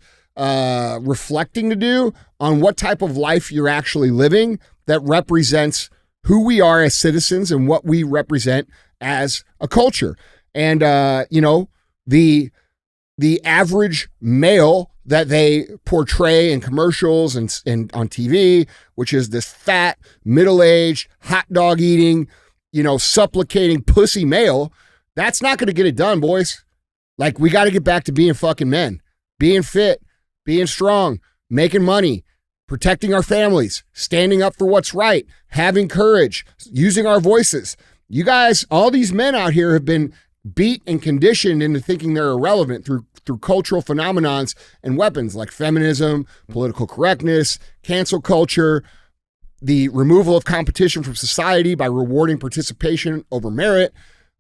reflecting to do on what type of life you're actually living that represents who we are as citizens and what we represent as a culture. And, the average male that they portray in commercials and on TV, which is this fat, middle-aged, hot dog eating, supplicating pussy male, that's not going to get it done, boys. Like, we got to get back to being fucking men, being fit, being strong, making money, protecting our families, standing up for what's right, having courage, using our voices. You guys, all these men out here have been beat and conditioned into thinking they're irrelevant through cultural phenomenons and weapons like feminism, political correctness, cancel culture, the removal of competition from society by rewarding participation over merit.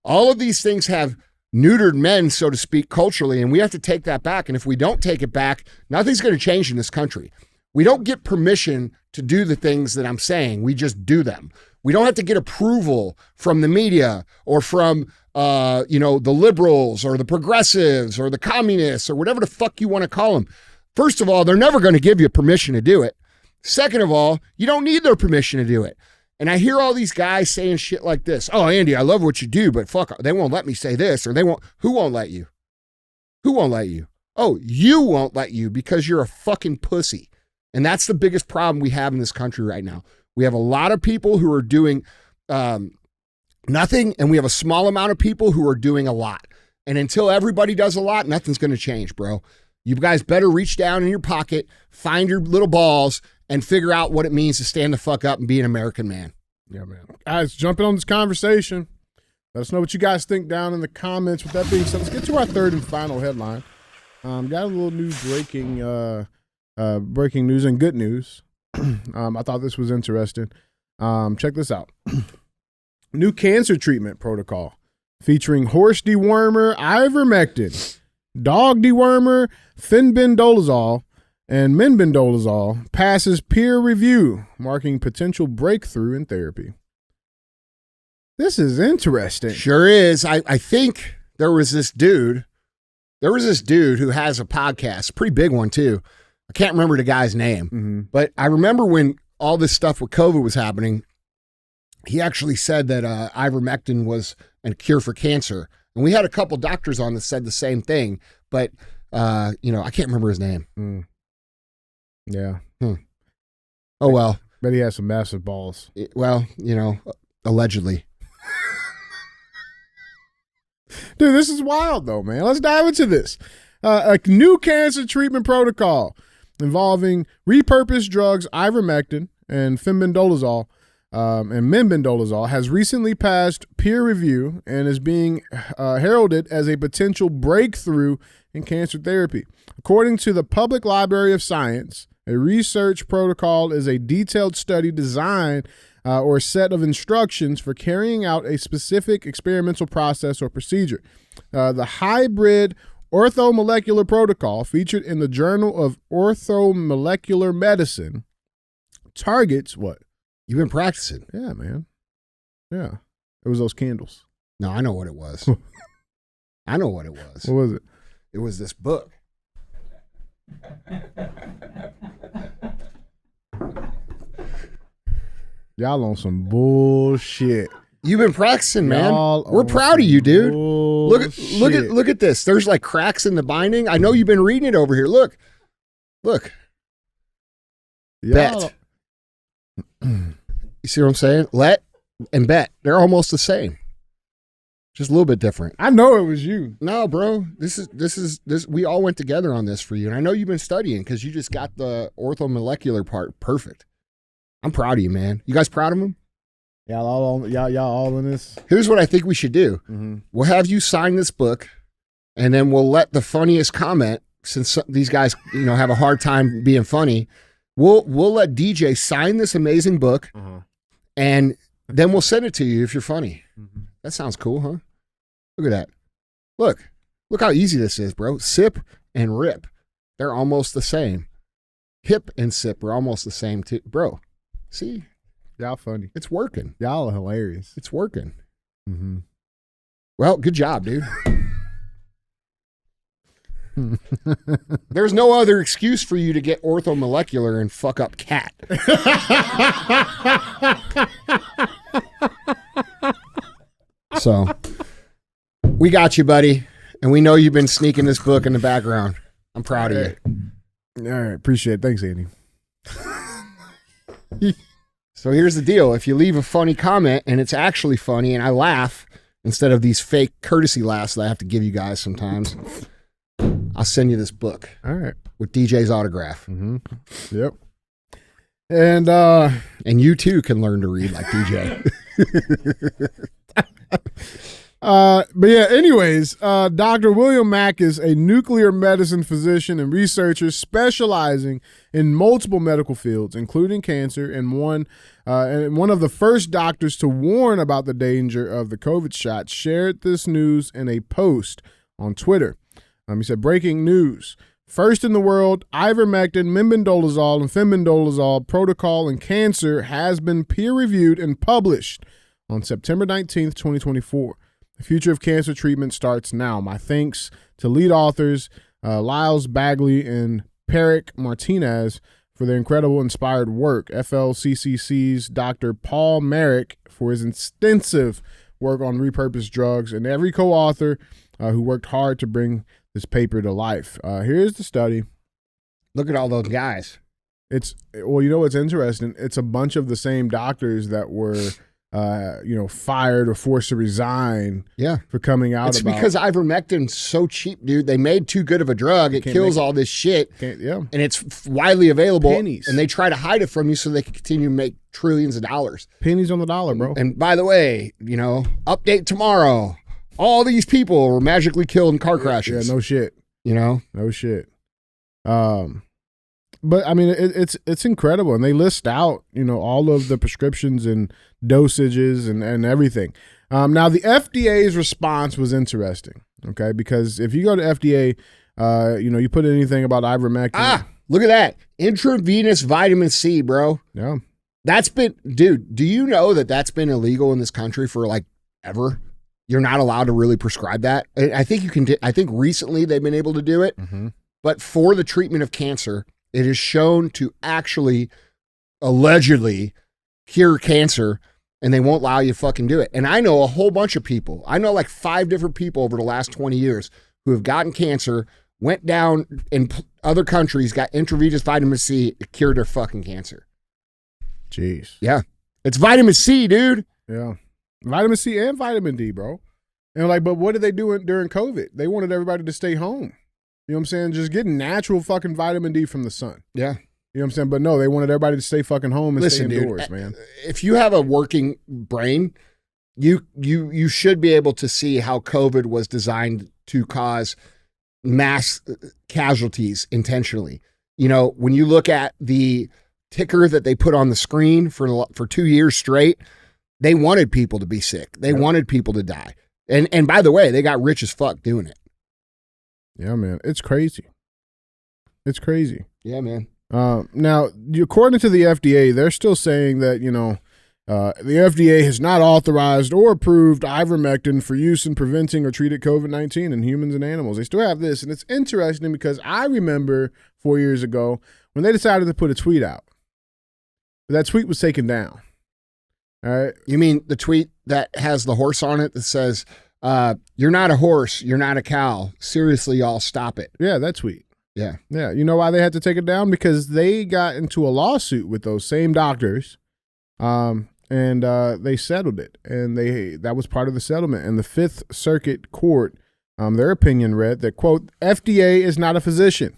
All of these things have neutered men, so to speak, culturally, and we have to take that back. And if we don't take it back, nothing's going to change in this country. We don't get permission to do the things that I'm saying. We just do them. We don't have to get approval from the media or from the liberals or the progressives or the communists or whatever the fuck you want to call them. First of all, they're never going to give you permission to do it. Second of all, you don't need their permission to do it. And I hear all these guys saying shit like this. Oh, Andy, I love what you do, but fuck, they won't let me say this, or they won't. Who won't let you? Who won't let you? Oh, you won't let you because you're a fucking pussy. And that's the biggest problem we have in this country right now. We have a lot of people who are doing nothing, and we have a small amount of people who are doing a lot. And until everybody does a lot, nothing's going to change, bro. You guys better reach down in your pocket, find your little balls, and figure out what it means to stand the fuck up and be an American man. Yeah, man. Guys, jumping on this conversation. Let us know what you guys think down in the comments. With that being said, let's get to our third and final headline. Got a little new breaking news and good news. I thought this was interesting. Check this out. New cancer treatment protocol featuring horse dewormer ivermectin, dog dewormer fenbendazole, and mebendazole passes peer review, marking potential breakthrough in therapy. This is interesting. Sure is. I think there was this dude who has a podcast, pretty big one too. I can't remember the guy's name, but I remember when all this stuff with COVID was happening, he actually said that ivermectin was a cure for cancer. And we had a couple doctors on that said the same thing, but I can't remember his name. Yeah. Oh, well. Bet he has some massive balls. Well, allegedly. Dude, this is wild though, man. Let's dive into this. A new cancer treatment protocol involving repurposed drugs ivermectin and fenbendazole and mebendazole has recently passed peer review and is being heralded as a potential breakthrough in cancer therapy. According to the Public Library of Science, a research protocol is a detailed study design or set of instructions for carrying out a specific experimental process or procedure. The hybrid orthomolecular protocol featured in the Journal of Orthomolecular Medicine targets what? You've been practicing. Yeah, man. Yeah. It was those candles. No, I know what it was. I know what it was. What was it? It was this book. Y'all on some bullshit. You've been practicing, man. Y'all We're proud of you, dude. Bullshit. Look at this. There's like cracks in the binding. I know you've been reading it over here. Look. Bet. You see what I'm saying? Let and bet. They're almost the same. Just a little bit different. I know it was you. No, bro. This is we all went together on this for you. And I know you've been studying because you just got the orthomolecular part perfect. I'm proud of you, man. You guys proud of him? Y'all all in this? Here's what I think we should do. Mm-hmm. We'll have you sign this book, and then we'll let the funniest comment, since these guys, have a hard time being funny, we'll let DJ sign this amazing book, and then we'll send it to you if you're funny. Mm-hmm. That sounds cool, huh? Look at that. Look how easy this is, bro. Sip and rip. They're almost the same. Hip and sip are almost the same too. Bro, see? Y'all funny. It's working. Y'all are hilarious. It's working. Mm-hmm. Well, good job, dude. There's no other excuse for you to get orthomolecular and fuck up cat. So, we got you, buddy. And we know you've been sneaking this book in the background. I'm proud of you. All right. Appreciate it. Thanks, Andy. So here's the deal. If you leave a funny comment and it's actually funny and I laugh instead of these fake courtesy laughs that I have to give you guys sometimes, I'll send you this book. All right. With DJ's autograph. Mm-hmm. Yep. And you too can learn to read like DJ. But yeah, anyways, Dr. William Mack is a nuclear medicine physician and researcher specializing in multiple medical fields, including cancer, and one of the first doctors to warn about the danger of the COVID shot, shared this news in a post on Twitter. He said, breaking news. First in the world, ivermectin, mebendazole, and fenbendazole protocol in cancer has been peer-reviewed and published on September 19th, 2024. The future of cancer treatment starts now. My thanks to lead authors Lyles Bagley and Peric Martinez for their incredible inspired work. FLCCC's Dr. Paul Merrick for his extensive work on repurposed drugs, and every co-author who worked hard to bring this paper to life. Here's the study. Look at all those guys. What's interesting? It's a bunch of the same doctors that were fired or forced to resign for coming out. It's because ivermectin's so cheap, dude. They made too good of a drug. It kills all this shit. And it's widely available. Pennies. And they try to hide it from you so they can continue to make trillions of dollars. Pennies on the dollar, bro. And by the way, update tomorrow. All these people were magically killed in car crashes. Yeah, no shit. No shit. But I mean, it's incredible, and they list out all of the prescriptions and dosages and everything. Now the FDA's response was interesting, okay? Because if you go to FDA, you put anything about ivermectin. Look at that, intravenous vitamin C, bro. Yeah, that's been, dude. Do you know that that's been illegal in this country for like ever? You're not allowed to really prescribe that. I think you can. I think recently they've been able to do it, but for the treatment of cancer. It is shown to actually, allegedly, cure cancer, and they won't allow you to fucking do it. And I know a whole bunch of people. I know like 5 different people over the last 20 years who have gotten cancer, went down in other countries, got intravenous vitamin C, it cured their fucking cancer. Jeez. Yeah. It's vitamin C, dude. Yeah. Vitamin C and vitamin D, bro. And but what did they do during COVID? They wanted everybody to stay home. You know what I'm saying? Just getting natural fucking vitamin D from the sun. Yeah. You know what I'm saying? But no, they wanted everybody to stay fucking home and stay indoors, man. If you have a working brain, you should be able to see how COVID was designed to cause mass casualties intentionally. When you look at the ticker that they put on the screen for 2 years straight, they wanted people to be sick. They wanted people to die. And by the way, they got rich as fuck doing it. Yeah, man. It's crazy. It's crazy. Yeah, man. Now, according to the FDA, they're still saying that, the FDA has not authorized or approved ivermectin for use in preventing or treating COVID-19 in humans and animals. They still have this, and it's interesting because I remember 4 years ago when they decided to put a tweet out. That tweet was taken down. All right. You mean the tweet that has the horse on it that says, you're not a horse, you're not a cow. Seriously, y'all, stop it. Yeah, that tweet. Yeah. Yeah. You know why they had to take it down? Because they got into a lawsuit with those same doctors. And and they settled it, and that was part of the settlement. And the Fifth Circuit Court, their opinion read that, quote, FDA is not a physician.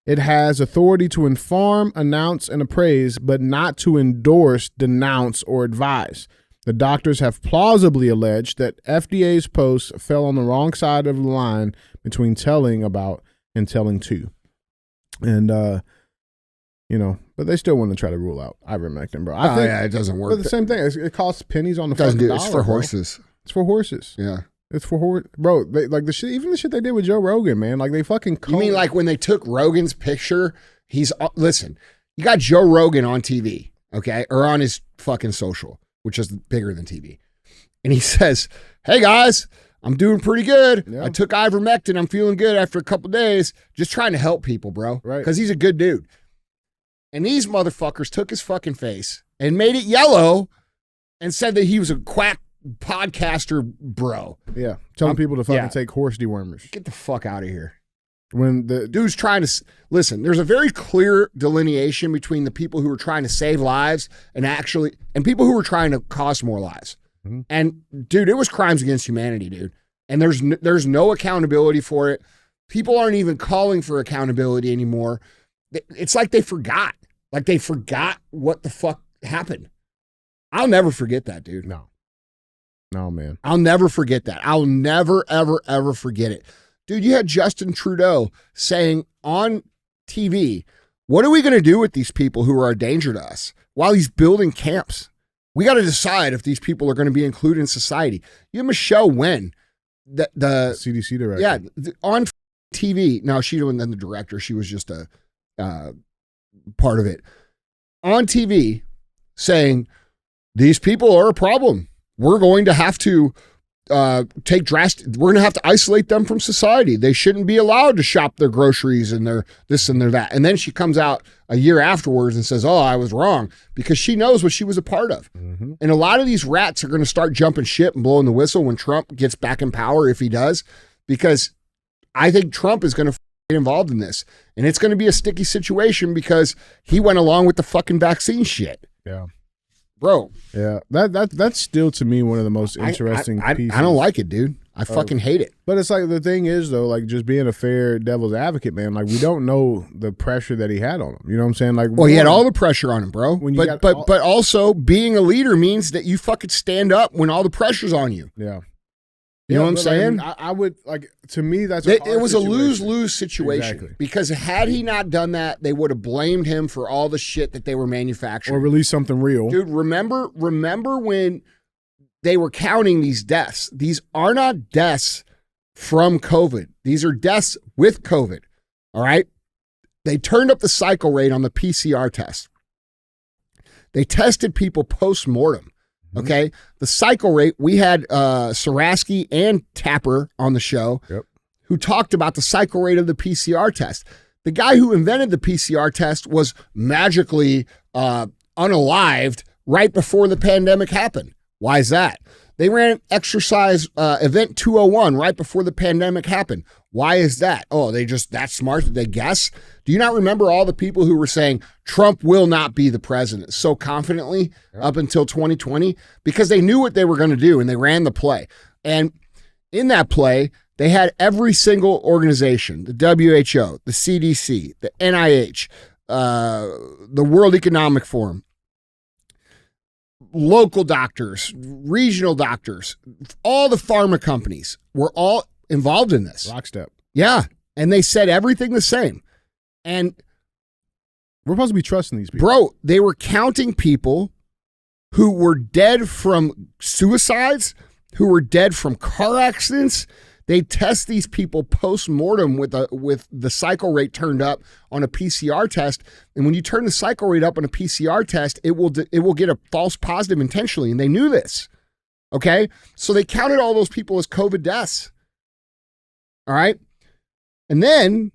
It has authority to inform, announce, and appraise, but not to endorse, denounce, or advise. The doctors have plausibly alleged that FDA's posts fell on the wrong side of the line between telling about and telling to. And, but they still want to try to rule out ivermectin, bro. I think, it doesn't work. But the same thing. It costs pennies on the doesn't fucking do. dollar. It's for bro. horses. It's for horses. Yeah. It's for horse, bro. They, like the shit, even the shit they did with Joe Rogan, man. Like they fucking. You mean like when they took Rogan's picture? Listen. You got Joe Rogan on TV, okay, or on his fucking social, which is bigger than TV, and he says, "Hey guys, I'm doing pretty good. Yeah. I took ivermectin. I'm feeling good after a couple days. Just trying to help people, bro. Right? Because he's a good dude." And these motherfuckers took his fucking face and made it yellow, and said that he was a quack podcaster, bro. Yeah, telling people to fucking take horse dewormers. Get the fuck out of here. When the dude's trying to listen, there's a very clear delineation between the people who are trying to save lives and people who are trying to cost more lives. Mm-hmm. And dude, it was crimes against humanity, dude. And there's no accountability for it. People aren't even calling for accountability anymore. It's like they forgot. Like they forgot what the fuck happened. I'll never forget that, dude. No, man. I'll never forget that. I'll never, ever, ever forget it. Dude, you had Justin Trudeau saying on TV, what are we going to do with these people who are a danger to us while he's building camps? We got to decide if these people are going to be included in society. You have Michelle Wen, the CDC director. Yeah, on TV. No, she wasn't the director. She was just a part of it. On TV saying, these people are a problem. We're going to have to we're going to have to isolate them from society. They shouldn't be allowed to shop their groceries and their this and their that. And then she comes out a year afterwards and says, oh, I was wrong, because she knows what she was a part of. Mm-hmm. And a lot of these rats are going to start jumping ship and blowing the whistle when Trump gets back in power, if he does, because I think Trump is going to get involved in this. And it's going to be a sticky situation because he went along with the fucking vaccine shit. Yeah. Bro. Yeah. That's still to me one of the most interesting pieces. I don't like it, dude. I fucking hate it. But it's like, the thing is though, like just being a fair devil's advocate, man, like we don't know the pressure that he had on him. You know what I'm saying? Like, well, he had all the pressure on him, bro. But also being a leader means that you fucking stand up when all the pressure's on you. Yeah. You know what I'm saying? Like, I would, like, to me, that's it was situation. A lose-lose situation. Exactly. Because had he not done that, they would have blamed him for all the shit that they were manufacturing. Or release something real. Dude, remember when they were counting these deaths? These are not deaths from COVID. These are deaths with COVID, all right? They turned up the cycle rate on the PCR test. They tested people post-mortem. Okay, the cycle rate, we had Sarasky and Tapper on the show who talked about the cycle rate of the PCR test. The guy who invented the PCR test was magically unalived right before the pandemic happened. Why is that? They ran exercise event 201 right before the pandemic happened. Why is that? Oh, they just that smart that they guess? Do you not remember all the people who were saying Trump will not be the president so confidently up until 2020? Because they knew what they were going to do and they ran the play. And in that play, they had every single organization, the WHO, the CDC, the NIH, the World Economic Forum, local doctors, regional doctors, all the pharma companies were all involved in this. Lockstep. Yeah. And they said everything the same. And we're supposed to be trusting these people. Bro, they were counting people who were dead from suicides, who were dead from car accidents. They test these people post-mortem with the cycle rate turned up on a PCR test. And when you turn the cycle rate up on a PCR test, it will get a false positive intentionally. And they knew this. Okay? So they counted all those people as COVID deaths. All right? And then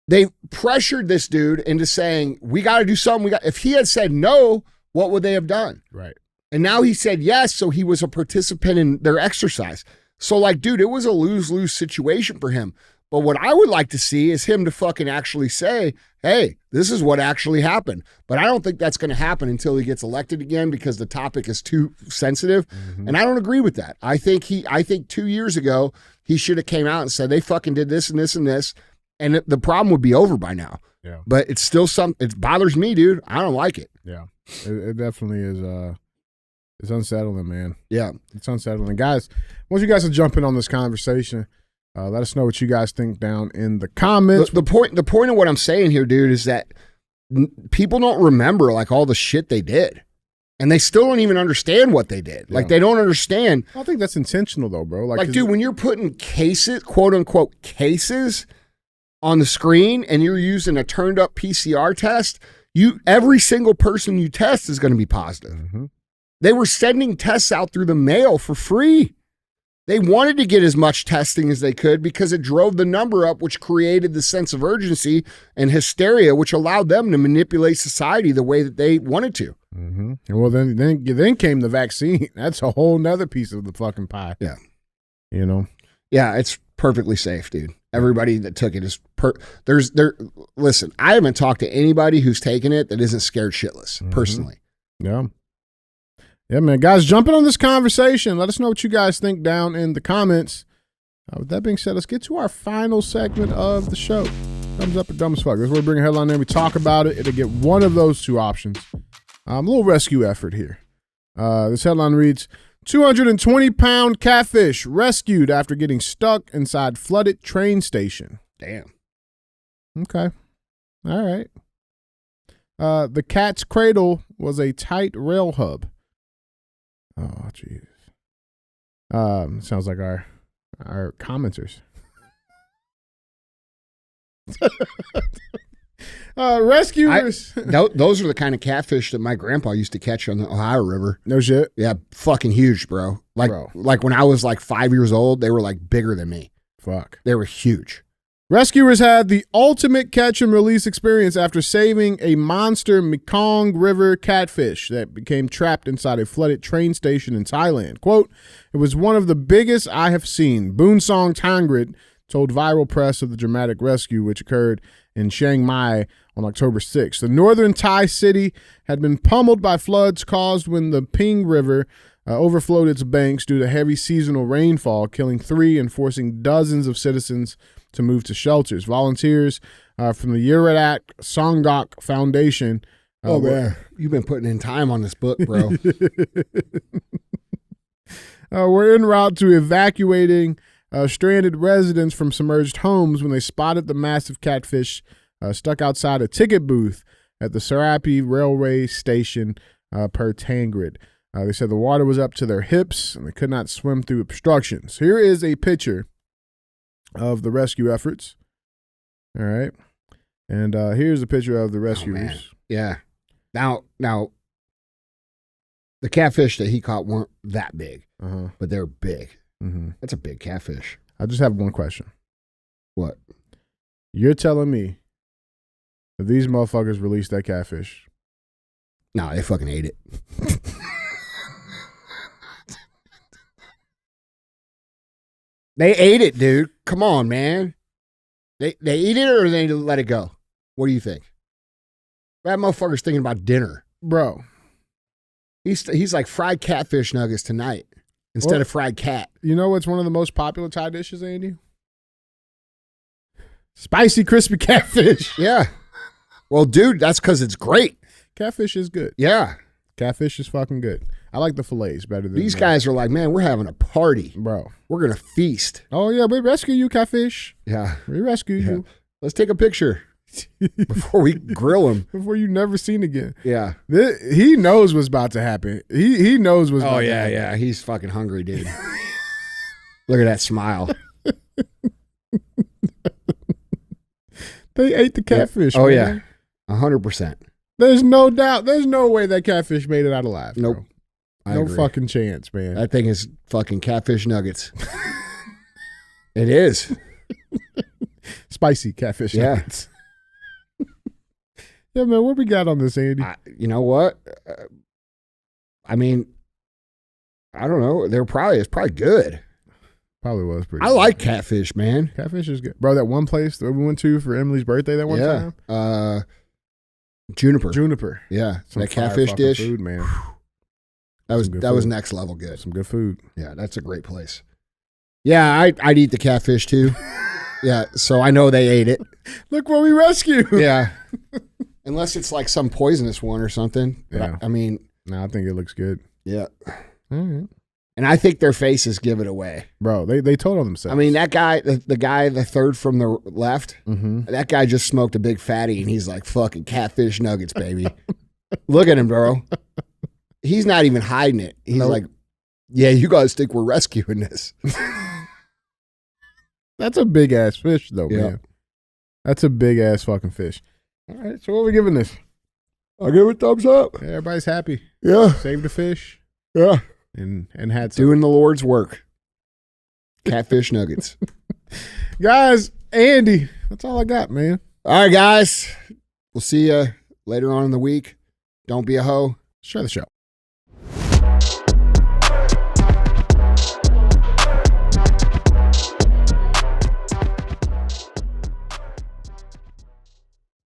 they pressured this dude into saying, we got to do something. If he had said no, what would they have done? Right. And now he said yes, so he was a participant in their exercise. So, like, dude, it was a lose-lose situation for him. But what I would like to see is him to fucking actually say, hey, this is what actually happened. But I don't think that's going to happen until he gets elected again because the topic is too sensitive. And I don't agree with that. I think 2 years ago, he should have came out and said they fucking did this and this and this. And the problem would be over by now. Yeah. But it's still it bothers me, dude. I don't like it. Yeah. It definitely is. It's unsettling, man. Yeah. It's unsettling. Guys, once you guys are jumping on this conversation, let us know what you guys think down in the comments. The point of what I'm saying here, dude, is that people don't remember like all the shit they did. And they still don't even understand what they did. Like they don't understand. I think that's intentional though, bro. Like dude, when you're putting cases, quote unquote cases on the screen and you're using a turned up PCR test, every single person you test is going to be positive. They were sending tests out through the mail for free. They wanted to get as much testing as they could because it drove the number up, which created the sense of urgency and hysteria, which allowed them to manipulate society the way that they wanted to. Well, then came the vaccine. That's a whole nother piece of the fucking pie. Yeah. You know? Yeah, it's perfectly safe, dude. Everybody that took it is listen, I haven't talked to anybody who's taken it that isn't scared shitless, personally. Yeah. Yeah, man. Guys, jumping on this conversation. Let us know what you guys think down in the comments. With that being said, let's get to our final segment of the show. Thumbs up or dumb as fuck. This is where we bring a headline in, we talk about it. It'll get one of those two options. A little rescue effort here. This headline reads, 220-pound catfish rescued after getting stuck inside flooded train station. Damn. Okay. All right. The cat's cradle was a tight rail hub. Oh, jeez. Sounds like our commenters. Rescuers. Those are the kind of catfish that my grandpa used to catch on the Ohio River. No shit. Yeah, fucking huge, bro. Like when I was like 5 years old, they were like bigger than me. Fuck. They were huge. Rescuers had the ultimate catch and release experience after saving a monster Mekong River catfish that became trapped inside a flooded train station in Thailand. Quote, it was one of the biggest I have seen. Boonsong Tangrit told Viral Press of the dramatic rescue, which occurred in Chiang Mai on October 6th. The northern Thai city had been pummeled by floods caused when the Ping River overflowed its banks due to heavy seasonal rainfall, killing 3 and forcing dozens of citizens to move to shelters. Volunteers from the Yuradak Songok Foundation. Man, you've been putting in time on this book, bro. Were en route to evacuating stranded residents from submerged homes when they spotted the massive catfish stuck outside a ticket booth at the Serapi railway station per Tangrid. They said the water was up to their hips and they could not swim through obstructions. Here is a picture of the rescue efforts. All right. And here's a picture of the rescuers. Yeah. Now, the catfish that he caught weren't that big, but they're big. That's a big catfish. I just have one question. What? You're telling me that these motherfuckers released that catfish? No, they fucking ate it. They ate it, dude. Come on, man. They eat it or they let it go? What do you think? That motherfucker's thinking about dinner. Bro. He's like fried catfish nuggets tonight instead of fried cat. You know what's one of the most popular Thai dishes, Andy? Spicy crispy catfish. Yeah. Well, dude, that's because it's great. Catfish is good. Yeah. Catfish is fucking good. I like the fillets better than these guys are like, man, we're having a party. Bro. We're going to feast. Oh, yeah, we rescue you, catfish. Yeah. We rescue you. Let's take a picture before we grill him. Before you never seen again. Yeah. He knows what's about to happen. He knows what's about to happen. Yeah. He's fucking hungry, dude. Look at that smile. They ate the catfish. Oh, man. Yeah. 100%. There's no doubt. There's no way that catfish made it out alive. Nope. Bro. No fucking chance, man. That thing is fucking catfish nuggets. It is. Spicy catfish nuggets. Yeah, man, what we got on this, Andy? You know what? I mean, I don't know. It's probably good. Probably was pretty I good. like catfish, man. Catfish is good. Bro, that one place that we went to for Emily's birthday that one time. Juniper. Juniper. Yeah. Some That fire catfish fucking dish. food, man. That was good was food. next level good. Some good food. Yeah, that's a great place. Yeah, I'd eat the catfish too. Yeah, so I know they ate it. Look what we rescued. Yeah. Unless it's like some poisonous one or something. But Yeah. I mean, No, I think it looks good. yeah. All right. And I think their faces give it away. Bro, they told on themselves. I mean, that guy, the guy, the third from the left, that guy just smoked a big fatty and he's like, fucking catfish nuggets, baby. Look at him, bro. He's not even hiding it. He's Nope. like, yeah, you guys think we're rescuing this. That's a big ass fish, though, Yeah. man. That's a big ass fucking fish. All right, so what are we giving this? I'll give it a thumbs up. Yeah, everybody's happy. Yeah. Saved a fish Yeah. and had some. Doing the Lord's work. Catfish nuggets. Guys, Andy, that's all I got, man. All right, guys. We'll see you later on in the week. Don't be a hoe. Share the show.